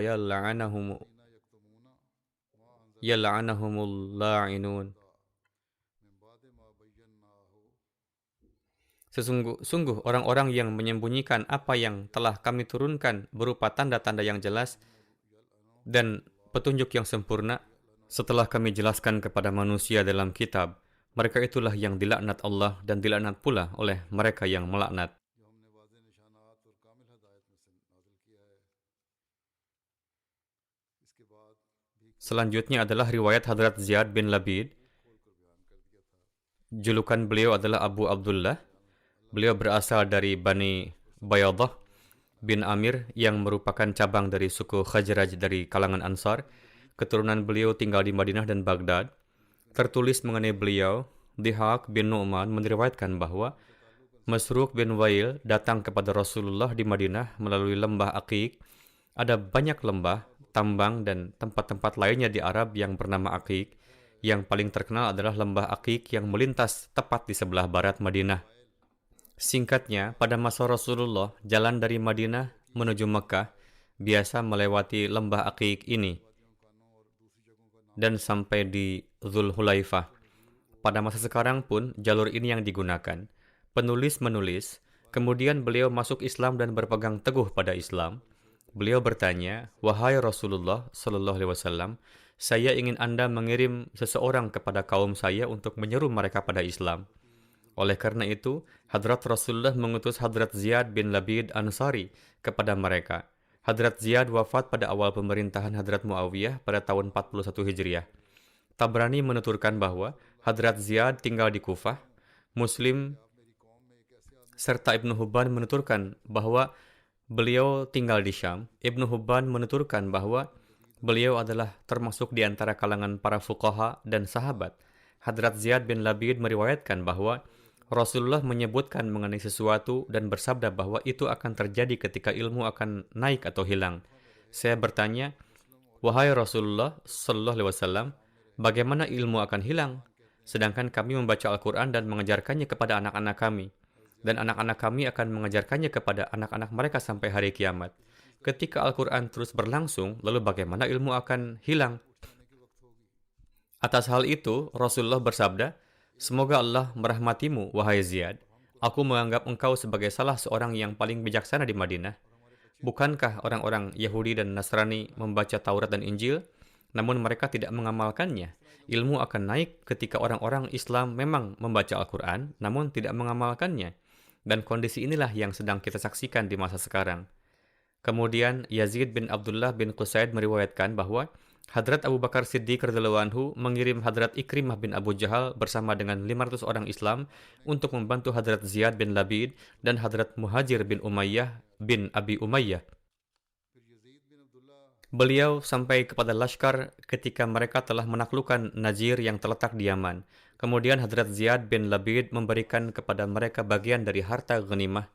yal'anahumul la'inun. Sungguh orang-orang yang menyembunyikan apa yang telah kami turunkan berupa tanda-tanda yang jelas dan petunjuk yang sempurna setelah kami jelaskan kepada manusia dalam kitab, mereka itulah yang dilaknat Allah dan dilaknat pula oleh mereka yang melaknat. Selanjutnya adalah riwayat Hadrat Ziyad bin Labid. Julukan beliau adalah Abu Abdullah. Beliau berasal dari Bani Bayadah bin Amir yang merupakan cabang dari suku Khazraj dari kalangan Ansar. Keturunan beliau tinggal di Madinah dan Baghdad. Tertulis mengenai beliau, Dihaq bin Nu'man meriwayatkan bahwa Masruq bin Wail datang kepada Rasulullah di Madinah melalui lembah Aqiq. Ada banyak lembah, tambang, dan tempat-tempat lainnya di Arab yang bernama Aqiq. Yang paling terkenal adalah lembah Aqiq yang melintas tepat di sebelah barat Madinah. Singkatnya, pada masa Rasulullah, jalan dari Madinah menuju Mekah biasa melewati lembah Aqiq ini dan sampai di Dzulhulaifah. Pada masa sekarang pun, jalur ini yang digunakan. Penulis menulis, kemudian beliau masuk Islam dan berpegang teguh pada Islam. Beliau bertanya, "Wahai Rasulullah Sallallahu Alaihi Wasallam, saya ingin Anda mengirim seseorang kepada kaum saya untuk menyeru mereka pada Islam." Oleh karena itu, Hadrat Rasulullah mengutus Hadrat Ziyad bin Labid Ansari kepada mereka. Hadrat Ziyad wafat pada awal pemerintahan Hadrat Muawiyah pada tahun 41 Hijriah. Tabrani menuturkan bahwa Hadrat Ziyad tinggal di Kufah. Muslim serta Ibnu Hubban menuturkan bahwa beliau tinggal di Syam. Ibnu Hubban menuturkan bahwa beliau adalah termasuk di antara kalangan para fuqaha dan sahabat. Hadrat Ziyad bin Labid meriwayatkan bahwa Rasulullah menyebutkan mengenai sesuatu dan bersabda bahwa itu akan terjadi ketika ilmu akan naik atau hilang. Saya bertanya, "Wahai Rasulullah Sallallahu Alaihi Wasallam, bagaimana ilmu akan hilang? Sedangkan kami membaca Al-Quran dan mengajarkannya kepada anak-anak kami. Dan anak-anak kami akan mengajarkannya kepada anak-anak mereka sampai hari kiamat. Ketika Al-Quran terus berlangsung, lalu bagaimana ilmu akan hilang?" Atas hal itu, Rasulullah bersabda, "Semoga Allah merahmatimu, wahai Ziyad. Aku menganggap engkau sebagai salah seorang yang paling bijaksana di Madinah. Bukankah orang-orang Yahudi dan Nasrani membaca Taurat dan Injil, namun mereka tidak mengamalkannya? Ilmu akan naik ketika orang-orang Islam memang membaca Al-Quran, namun tidak mengamalkannya. Dan kondisi inilah yang sedang kita saksikan di masa sekarang." Kemudian Yazid bin Abdullah bin Qusaid meriwayatkan bahwa Hadrat Abu Bakar Siddiq radhiyallahu anhu mengirim Hadrat Ikrimah bin Abu Jahal bersama dengan 500 orang Islam untuk membantu Hadrat Ziyad bin Labid dan Hadrat Muhajir bin Umayyah bin Abi Umayyah. Beliau sampai kepada Lashkar ketika mereka telah menaklukkan Najir yang terletak di Yaman. Kemudian Hadrat Ziyad bin Labid memberikan kepada mereka bagian dari harta ghanimah.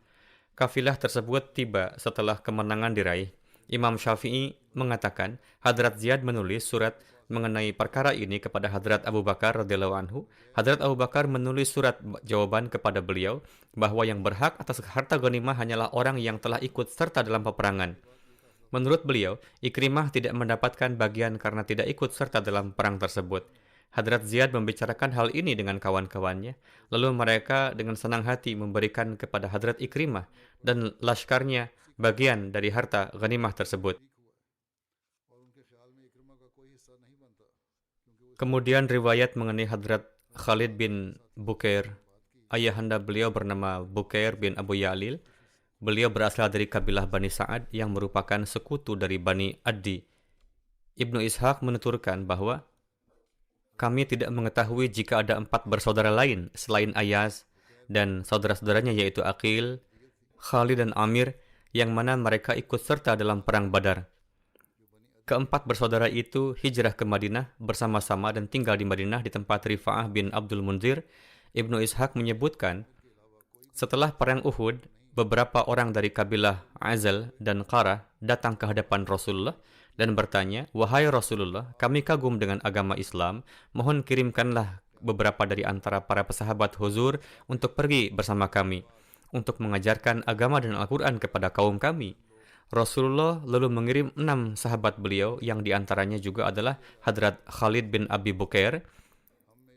Kafilah tersebut tiba setelah kemenangan diraih. Imam Syafi'i mengatakan, Hadrat Ziyad menulis surat mengenai perkara ini kepada Hadrat Abu Bakar radhiyallahu anhu. Hadrat Abu Bakar menulis surat jawaban kepada beliau bahwa yang berhak atas harta ghanimah hanyalah orang yang telah ikut serta dalam peperangan. Menurut beliau, Ikrimah tidak mendapatkan bagian karena tidak ikut serta dalam perang tersebut. Hadrat Ziyad membicarakan hal ini dengan kawan-kawannya, lalu mereka dengan senang hati memberikan kepada Hadrat Ikrimah dan laskarnya bagian dari harta ghanimah tersebut. Kemudian riwayat mengenai Hadrat Khalid bin Bukair, ayahanda beliau bernama Bukair bin Abu Ya'lil. Beliau berasal dari kabilah Bani Sa'ad yang merupakan sekutu dari Bani Addi. Ibnu Ishaq menuturkan bahwa kami tidak mengetahui jika ada 4 bersaudara lain selain Ayaz dan saudara-saudaranya yaitu Aqil, Khalid dan Amir yang mana mereka ikut serta dalam perang Badar. Keempat bersaudara itu hijrah ke Madinah bersama-sama dan tinggal di Madinah di tempat Rifa'ah bin Abdul Munzir. Ibnu Ishaq menyebutkan, setelah perang Uhud, beberapa orang dari kabilah Azal dan Qarah datang ke hadapan Rasulullah dan bertanya, "Wahai Rasulullah, kami kagum dengan agama Islam, mohon kirimkanlah beberapa dari antara para pesahabat huzur untuk pergi bersama kami, untuk mengajarkan agama dan Al-Quran kepada kaum kami." Rasulullah lalu mengirim 6 sahabat beliau yang diantaranya juga adalah Hadrat Khalid bin Abi Bukair,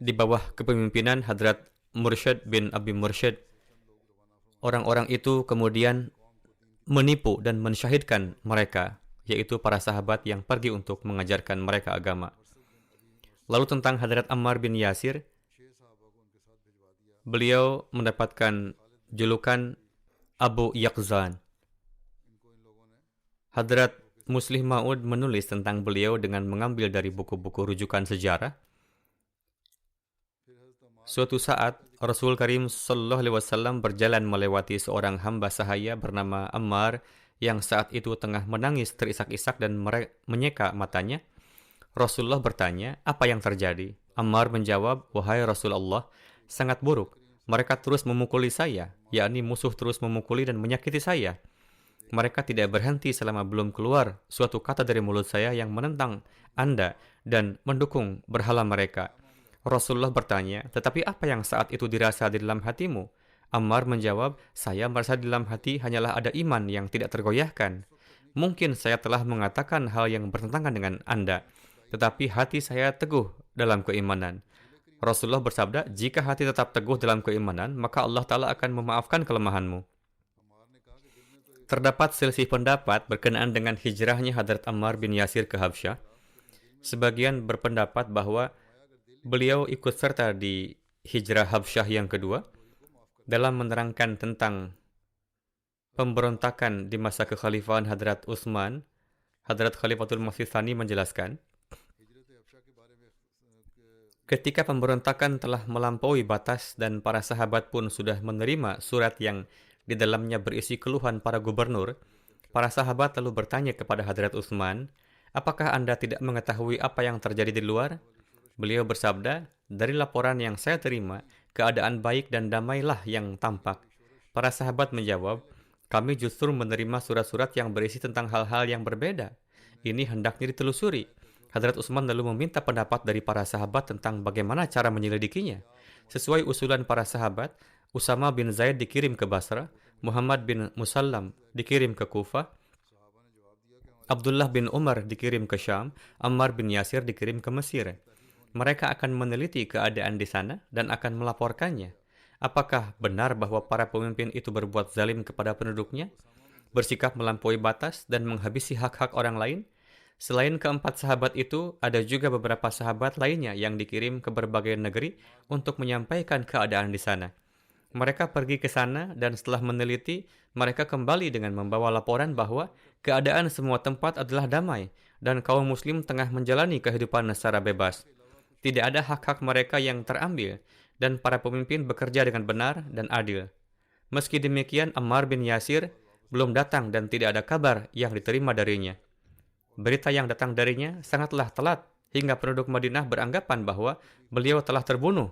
di bawah kepemimpinan Hadrat Mursyid bin Abi Mursyid. Orang-orang itu kemudian menipu dan mensyahidkan mereka, yaitu para sahabat yang pergi untuk mengajarkan mereka agama. Lalu tentang Hadrat Ammar bin Yasir, beliau mendapatkan julukan Abu Yaqzan. Hadrat Muslih Ma'ud menulis tentang beliau dengan mengambil dari buku-buku rujukan sejarah. Suatu saat, Rasul Karim Sallallahu Alaihi Wasallam berjalan melewati seorang hamba sahaya bernama Ammar yang saat itu tengah menangis terisak-isak dan menyeka matanya. Rasulullah bertanya, "Apa yang terjadi?" Ammar menjawab, "Wahai Rasulullah, sangat buruk. Mereka terus memukuli saya, yakni musuh terus memukuli dan menyakiti saya. Mereka tidak berhenti selama belum keluar suatu kata dari mulut saya yang menentang Anda dan mendukung berhala mereka." Rasulullah bertanya, "Tetapi apa yang saat itu dirasa di dalam hatimu?" Ammar menjawab, "Saya merasa di dalam hati hanyalah ada iman yang tidak tergoyahkan. Mungkin saya telah mengatakan hal yang bertentangan dengan Anda, tetapi hati saya teguh dalam keimanan." Rasulullah bersabda, "Jika hati tetap teguh dalam keimanan, maka Allah Ta'ala akan memaafkan kelemahanmu." Terdapat selisih pendapat berkenaan dengan hijrahnya Hadrat Ammar bin Yasir ke Habsyah. Sebagian berpendapat bahwa beliau ikut serta di hijrah Habsyah yang kedua. Dalam menerangkan tentang pemberontakan di masa kekhalifahan Hadrat Utsman, Hadrat Khalifatul Masih Tsani menjelaskan, ketika pemberontakan telah melampaui batas dan para sahabat pun sudah menerima surat yang di dalamnya berisi keluhan para gubernur, para sahabat lalu bertanya kepada Hadrat Utsman, "Apakah Anda tidak mengetahui apa yang terjadi di luar?" Beliau bersabda, "Dari laporan yang saya terima, keadaan baik dan damailah yang tampak." Para sahabat menjawab, "Kami justru menerima surat-surat yang berisi tentang hal-hal yang berbeda. Ini hendaknya ditelusuri." Hadrat Utsman lalu meminta pendapat dari para sahabat tentang bagaimana cara menyelidikinya. Sesuai usulan para sahabat, Usama bin Zaid dikirim ke Basra, Muhammad bin Musallam dikirim ke Kufah, Abdullah bin Umar dikirim ke Syam, Ammar bin Yasir dikirim ke Mesir. Mereka akan meneliti keadaan di sana dan akan melaporkannya. Apakah benar bahwa para pemimpin itu berbuat zalim kepada penduduknya, bersikap melampaui batas, dan menghabisi hak-hak orang lain? Selain keempat sahabat itu, ada juga beberapa sahabat lainnya yang dikirim ke berbagai negeri untuk menyampaikan keadaan di sana. Mereka pergi ke sana dan setelah meneliti, mereka kembali dengan membawa laporan bahwa keadaan semua tempat adalah damai dan kaum muslim tengah menjalani kehidupan secara bebas. Tidak ada hak-hak mereka yang terambil, dan para pemimpin bekerja dengan benar dan adil. Meski demikian, Ammar bin Yasir belum datang dan tidak ada kabar yang diterima darinya. Berita yang datang darinya sangatlah telat, hingga penduduk Madinah beranggapan bahwa beliau telah terbunuh.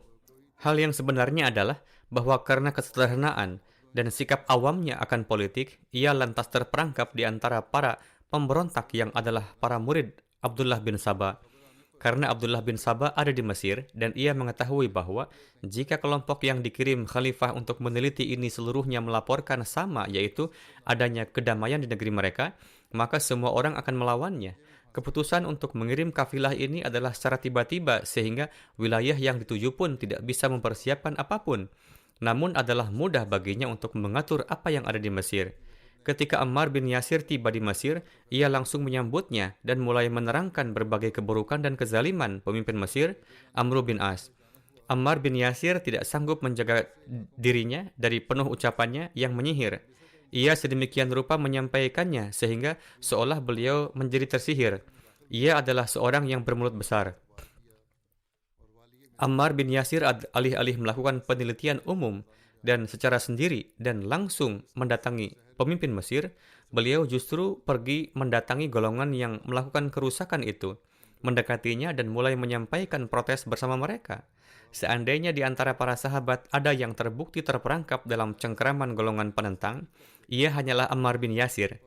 Hal yang sebenarnya adalah bahwa karena kesederhanaan dan sikap awamnya akan politik, ia lantas terperangkap di antara para pemberontak yang adalah para murid Abdullah bin Saba. Karena Abdullah bin Saba ada di Mesir dan ia mengetahui bahwa jika kelompok yang dikirim khalifah untuk meneliti ini seluruhnya melaporkan sama, yaitu adanya kedamaian di negeri mereka, maka semua orang akan melawannya. keputusan untuk mengirim kafilah ini adalah secara tiba-tiba sehingga wilayah yang dituju pun tidak bisa mempersiapkan apapun. Namun adalah mudah baginya untuk mengatur apa yang ada di Mesir. Ketika Ammar bin Yasir tiba di Mesir, ia langsung menyambutnya dan mulai menerangkan berbagai keburukan dan kezaliman pemimpin Mesir, Amr bin As. Ammar bin Yasir tidak sanggup menjaga dirinya dari penuh ucapannya yang menyihir. Ia sedemikian rupa menyampaikannya sehingga seolah beliau menjadi tersihir. Ia adalah seorang yang bermulut besar. Ammar bin Yasir alih-alih melakukan penelitian umum dan secara sendiri dan langsung mendatangi pemimpin Mesir, beliau justru pergi mendatangi golongan yang melakukan kerusakan itu, mendekatinya dan mulai menyampaikan protes bersama mereka. Seandainya di antara para sahabat ada yang terbukti terperangkap dalam cengkeraman golongan penentang, ia hanyalah Ammar bin Yasir.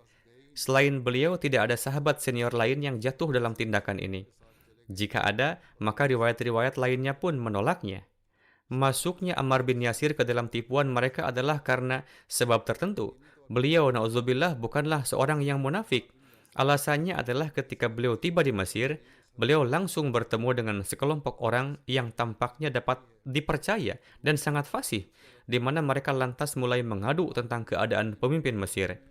Selain beliau, tidak ada sahabat senior lain yang jatuh dalam tindakan ini. Jika ada, maka riwayat-riwayat lainnya pun menolaknya. Masuknya Ammar bin Yasir ke dalam tipuan mereka adalah karena sebab tertentu. Beliau, na'udzubillah, bukanlah seorang yang munafik. Alasannya adalah ketika beliau tiba di Mesir, beliau langsung bertemu dengan sekelompok orang yang tampaknya dapat dipercaya dan sangat fasih, di mana mereka lantas mulai mengadu tentang keadaan pemimpin Mesir.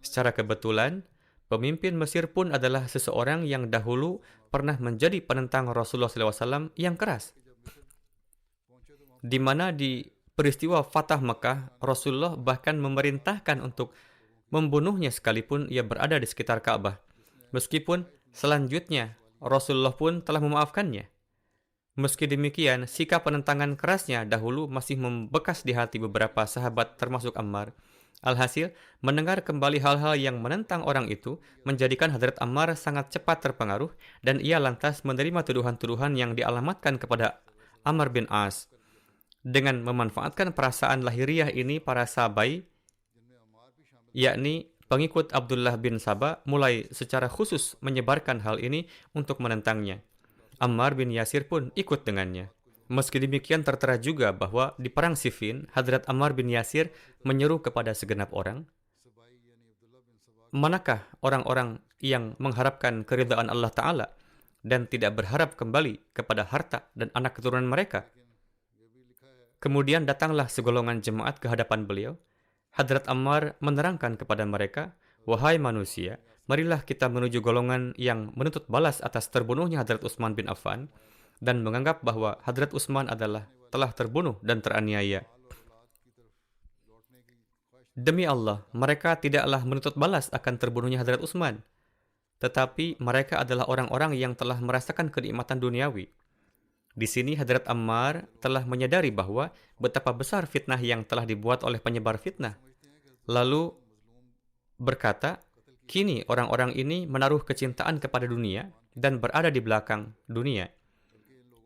Secara kebetulan, pemimpin Mesir pun adalah seseorang yang dahulu pernah menjadi penentang Rasulullah SAW yang keras. Di mana di peristiwa Fatah Mekah, Rasulullah bahkan memerintahkan untuk membunuhnya sekalipun ia berada di sekitar Ka'bah. Meskipun selanjutnya Rasulullah pun telah memaafkannya. Meski demikian, sikap penentangan kerasnya dahulu masih membekas di hati beberapa sahabat termasuk Ammar. Alhasil, mendengar kembali hal-hal yang menentang orang itu menjadikan Hadrat Ammar sangat cepat terpengaruh dan ia lantas menerima tuduhan-tuduhan yang dialamatkan kepada Amr bin As. Dengan memanfaatkan perasaan lahiriah ini, para sahabai, yakni pengikut Abdullah bin Sabah, mulai secara khusus menyebarkan hal ini untuk menentangnya. Ammar bin Yasir pun ikut dengannya. Meski demikian, tertera juga bahwa di Perang Siffin, Hadrat Ammar bin Yasir menyeru kepada segenap orang, manakah orang-orang yang mengharapkan keridhaan Allah Ta'ala dan tidak berharap kembali kepada harta dan anak keturunan mereka? Kemudian datanglah segolongan jemaat ke hadapan beliau. Hadrat Ammar menerangkan kepada mereka, wahai manusia, marilah kita menuju golongan yang menuntut balas atas terbunuhnya Hadrat Utsman bin Affan dan menganggap bahwa Hadrat Utsman telah terbunuh dan teraniaya. Demi Allah, mereka tidaklah menuntut balas akan terbunuhnya Hadrat Utsman, tetapi mereka adalah orang-orang yang telah merasakan kenikmatan duniawi. Di sini Hadrat Ammar telah menyadari bahwa betapa besar fitnah yang telah dibuat oleh penyebar fitnah. Lalu berkata, kini orang-orang ini menaruh kecintaan kepada dunia dan berada di belakang dunia.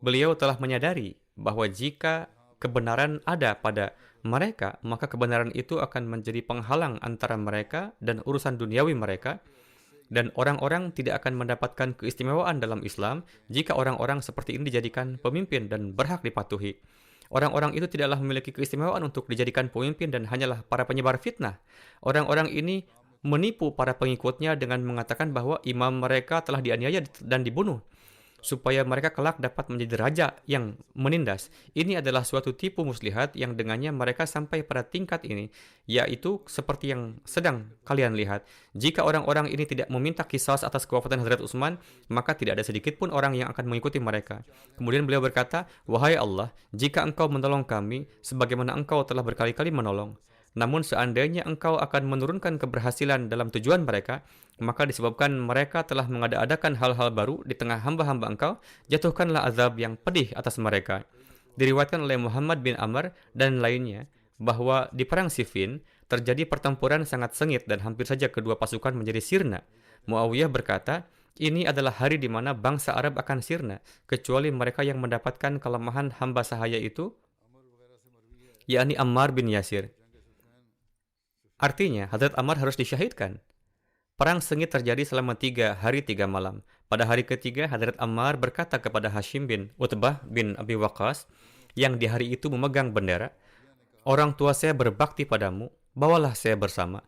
Beliau telah menyadari bahwa jika kebenaran ada pada mereka, maka kebenaran itu akan menjadi penghalang antara mereka dan urusan duniawi mereka, dan orang-orang tidak akan mendapatkan keistimewaan dalam Islam jika orang-orang seperti ini dijadikan pemimpin dan berhak dipatuhi. Orang-orang itu tidaklah memiliki keistimewaan untuk dijadikan pemimpin dan hanyalah para penyebar fitnah. Orang-orang ini menipu para pengikutnya dengan mengatakan bahwa imam mereka telah dianiaya dan dibunuh, supaya mereka kelak dapat menjadi raja yang menindas. Ini adalah suatu tipu muslihat yang dengannya mereka sampai pada tingkat ini, yaitu seperti yang sedang kalian lihat. Jika orang-orang ini tidak meminta qisas atas kewafatan Hadrat Utsman, maka tidak ada sedikit pun orang yang akan mengikuti mereka. Kemudian beliau berkata, wahai Allah, jika engkau menolong kami, sebagaimana engkau telah berkali-kali menolong. Namun seandainya engkau akan menurunkan keberhasilan dalam tujuan mereka, maka disebabkan mereka telah mengada-adakan hal-hal baru di tengah hamba-hamba engkau, jatuhkanlah azab yang pedih atas mereka. Diriwayatkan oleh Muhammad bin Amr dan lainnya bahwa di Perang Siffin terjadi pertempuran sangat sengit dan hampir saja kedua pasukan menjadi sirna. Muawiyah berkata, ini adalah hari di mana bangsa Arab akan sirna, kecuali mereka yang mendapatkan kelemahan hamba sahaya itu, yakni Ammar bin Yasir. Artinya, Hadrat Ammar harus disyahidkan. Perang sengit terjadi selama 3 hari 3 malam. Pada hari ketiga, Hadrat Ammar berkata kepada Hashim bin Utbah bin Abi Waqqas, yang di hari itu memegang bendera, orang tua saya berbakti padamu, bawalah saya bersama.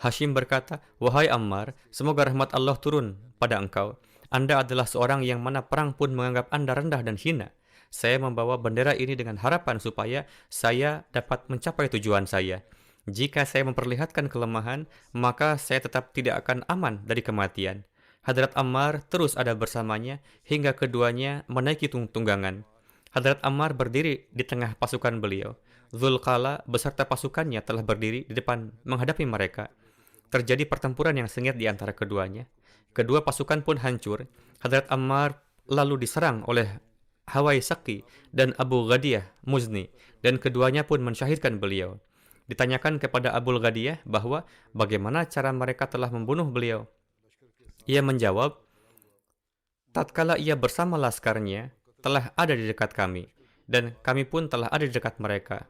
Hashim berkata, wahai Ammar, semoga rahmat Allah turun pada engkau. Anda adalah seorang yang mana perang pun menganggap Anda rendah dan hina. Saya membawa bendera ini dengan harapan supaya saya dapat mencapai tujuan saya. Jika saya memperlihatkan kelemahan, maka saya tetap tidak akan aman dari kematian. Hadrat Ammar terus ada bersamanya hingga keduanya menaiki tunggangan. Hadrat Ammar berdiri di tengah pasukan beliau. Zulqala beserta pasukannya telah berdiri di depan menghadapi mereka. Terjadi pertempuran yang sengit di antara keduanya. Kedua pasukan pun hancur. Hadrat Ammar lalu diserang oleh Hawai Saki dan Abu Ghadiyah Muzni, dan keduanya pun mensyahidkan beliau. Ditanyakan kepada Abu Ghadiyah bahwa bagaimana cara mereka telah membunuh beliau. Ia menjawab, tatkala ia bersama laskarnya, telah ada di dekat kami, dan kami pun telah ada di dekat mereka.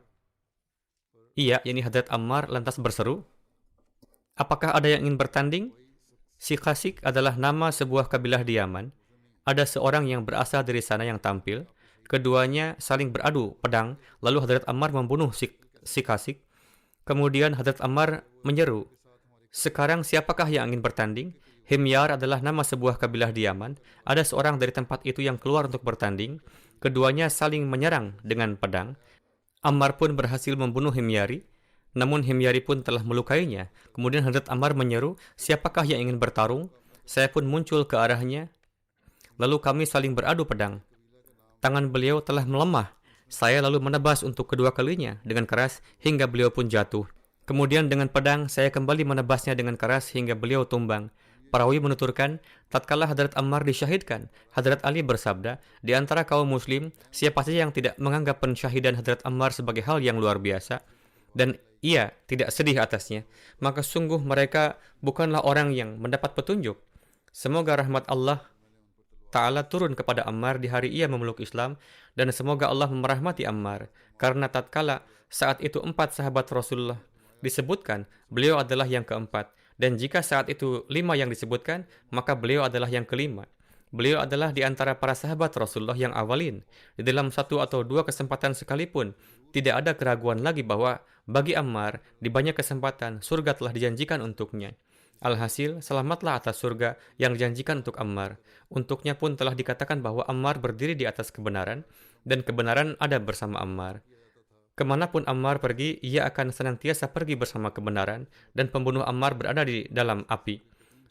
Ia, yakni Hadrat Ammar, lantas berseru, apakah ada yang ingin bertanding? Sikasik adalah nama sebuah kabilah di Yaman. Ada seorang yang berasal dari sana yang tampil. Keduanya saling beradu pedang, lalu Hadrat Ammar membunuh Sikasik. Kemudian Hadrat Ammar menyeru, sekarang siapakah yang ingin bertanding? Himyar adalah nama sebuah kabilah di Yaman. Ada seorang dari tempat itu yang keluar untuk bertanding. Keduanya saling menyerang dengan pedang. Ammar pun berhasil membunuh Himyari. Namun Himyari pun telah melukainya. Kemudian Hadrat Ammar menyeru, siapakah yang ingin bertarung? Saya pun muncul ke arahnya. Lalu kami saling beradu pedang. Tangan beliau telah melemah. Saya lalu menebas untuk kedua kalinya dengan keras hingga beliau pun jatuh. Kemudian dengan pedang saya kembali menebasnya dengan keras hingga beliau tumbang. Perawi menuturkan, tatkala Hadrat Ammar disyahidkan, Hadrat Ali bersabda, di antara kaum muslim, siapa saja yang tidak menganggap pensyahidan Hadrat Ammar sebagai hal yang luar biasa, dan ia tidak sedih atasnya, maka sungguh mereka bukanlah orang yang mendapat petunjuk. Semoga rahmat Allah Ta'ala turun kepada Ammar di hari ia memeluk Islam, dan semoga Allah merahmati Ammar, karena tatkala saat itu 4 sahabat Rasulullah disebutkan, beliau adalah yang keempat, dan jika saat itu 5 yang disebutkan, maka beliau adalah yang kelima. Beliau adalah di antara para sahabat Rasulullah yang awalin. Di dalam 1 atau 2 kesempatan sekalipun, tidak ada keraguan lagi bahwa bagi Ammar, di banyak kesempatan, surga telah dijanjikan untuknya. Alhasil, selamatlah atas surga yang dijanjikan untuk Ammar. Untuknya pun telah dikatakan bahwa Ammar berdiri di atas kebenaran, dan kebenaran ada bersama Ammar. Kemanapun Ammar pergi, ia akan senantiasa pergi bersama kebenaran, dan pembunuh Ammar berada di dalam api.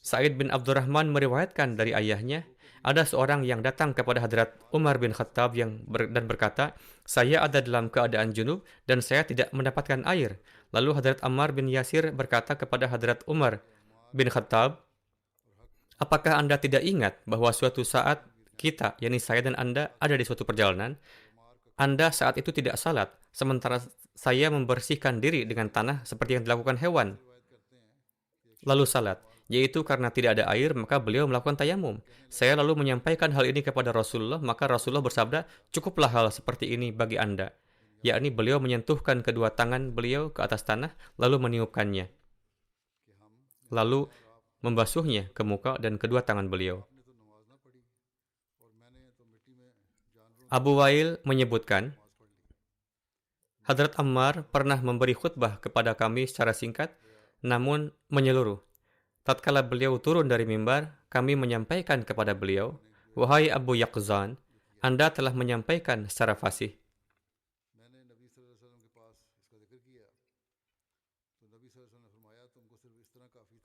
Sa'id bin Abdurrahman meriwayatkan dari ayahnya, ada seorang yang datang kepada Hadrat Umar bin Khattab dan berkata, saya ada dalam keadaan junub dan saya tidak mendapatkan air. Lalu Hadrat Ammar bin Yasir berkata kepada Hadrat Umar bin Khattab, apakah Anda tidak ingat bahwa suatu saat kita, yakni saya dan Anda, ada di suatu perjalanan? Anda saat itu tidak salat, sementara saya membersihkan diri dengan tanah seperti yang dilakukan hewan. Lalu salat, yaitu karena tidak ada air, maka beliau melakukan tayamum. Saya lalu menyampaikan hal ini kepada Rasulullah, maka Rasulullah bersabda, cukuplah hal seperti ini bagi Anda. Yakni beliau menyentuhkan kedua tangan beliau ke atas tanah, lalu meniupkannya. Lalu membasuhnya ke muka dan kedua tangan beliau. Abu Wail menyebutkan, Hadrat Ammar pernah memberi khutbah kepada kami secara singkat, namun menyeluruh. Tatkala beliau turun dari mimbar, kami menyampaikan kepada beliau, wahai Abu Yaqzan, Anda telah menyampaikan secara fasih.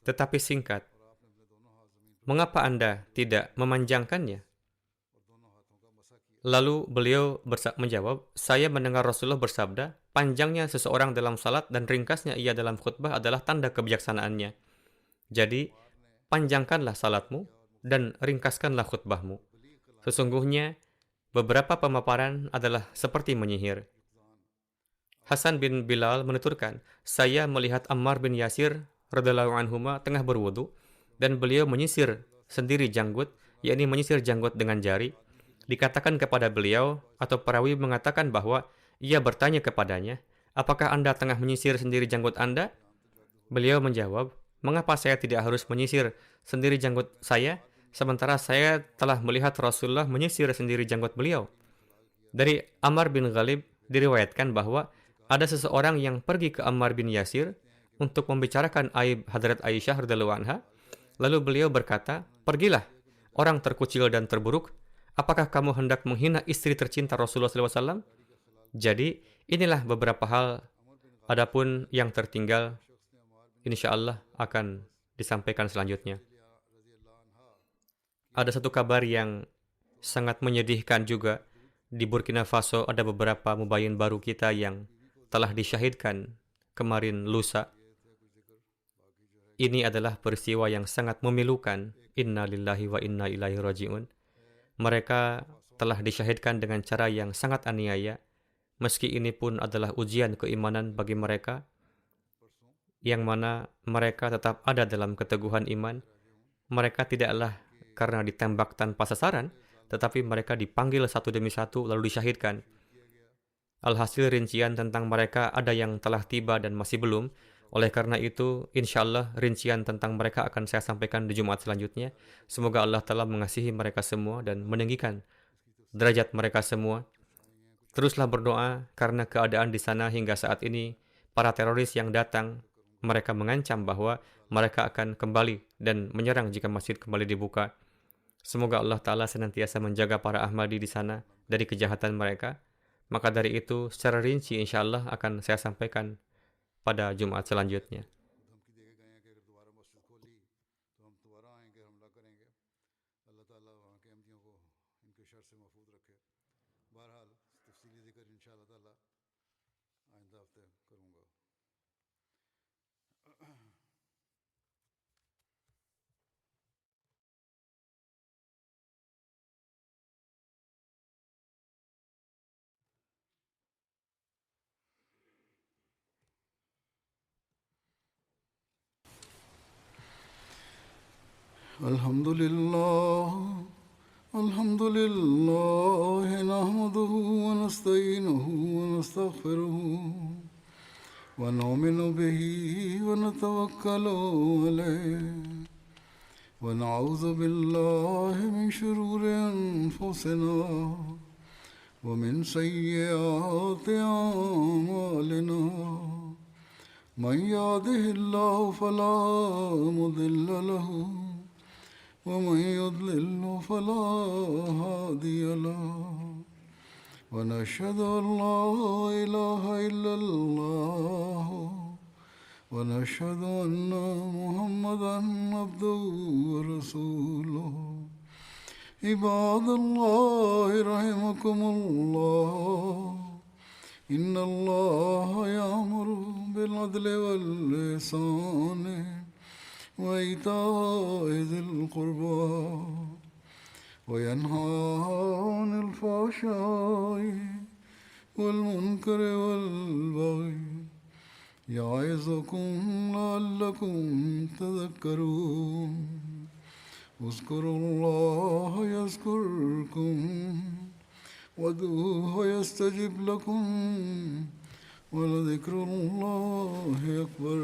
Tetapi singkat, mengapa Anda tidak memanjangkannya? Lalu beliau menjawab, saya mendengar Rasulullah bersabda, panjangnya seseorang dalam salat dan ringkasnya ia dalam khutbah adalah tanda kebijaksanaannya. Jadi, panjangkanlah salatmu dan ringkaskanlah khutbahmu. Sesungguhnya, beberapa pemaparan adalah seperti menyihir. Hasan bin Bilal menuturkan, saya melihat Ammar bin Yasir radhiyallahu anhuma tengah berwudu, dan beliau menyisir sendiri janggut, yakni menyisir janggut dengan jari. Dikatakan kepada beliau, atau perawi mengatakan bahwa ia bertanya kepadanya, apakah Anda tengah menyisir sendiri janggut Anda? Beliau menjawab, mengapa saya tidak harus menyisir sendiri janggut saya, sementara saya telah melihat Rasulullah menyisir sendiri janggut beliau? Dari Ammar bin Ghalib diriwayatkan bahwa ada seseorang yang pergi ke Ammar bin Yasir untuk membicarakan aib Hadrat Aisyah radhiyallahu anha. Lalu beliau berkata, pergilah, orang terkucil dan terburuk? Apakah kamu hendak menghina istri tercinta Rasulullah SAW? Jadi, inilah beberapa hal. Adapun yang tertinggal, insya Allah akan disampaikan selanjutnya. Ada satu kabar yang sangat menyedihkan juga. Di Burkina Faso ada beberapa mubayyin baru kita yang telah disyahidkan kemarin lusa. Ini adalah peristiwa yang sangat memilukan. Inna lillahi wa inna ilaihi raji'un. Mereka telah disyahidkan dengan cara yang sangat aniaya. Meski ini pun adalah ujian keimanan bagi mereka, yang mana mereka tetap ada dalam keteguhan iman. Mereka tidaklah karena ditembak tanpa sasaran, tetapi mereka dipanggil satu demi satu lalu disyahidkan. Alhasil rincian tentang mereka ada yang telah tiba dan masih belum. Oleh karena itu, insya Allah rincian tentang mereka akan saya sampaikan di Jumat selanjutnya. Semoga Allah Ta'ala mengasihi mereka semua dan meninggikan derajat mereka semua. Teruslah berdoa karena keadaan di sana hingga saat ini, para teroris yang datang, mereka mengancam bahwa mereka akan kembali dan menyerang jika masjid kembali dibuka. Semoga Allah Ta'ala senantiasa menjaga para Ahmadi di sana dari kejahatan mereka. Maka dari itu, secara rinci insya Allah akan saya sampaikan pada Jumat selanjutnya. الحمد لله الحمد لله نحمده ونستعينه ونستغفره ونؤمن به ونتوكل عليه ونعوذ بالله من شرور أنفسنا ومن سيئات أعمالنا من يهده الله فلا مضل له ومن يضلل فلا هادي له ونشهد أن لا إله إلا الله ونشهد أن محمدا عبده ورسوله عباد الله رحمكم الله إن الله يأمر بالعدل والإحسان وإيتاء ذي القربى وينهى عن الفحشاء والمنكر والبغي يعظكم لعلكم تذكرون اذكروا الله يذكركم وادعوه يستجب لكم ولذكر الله أكبر.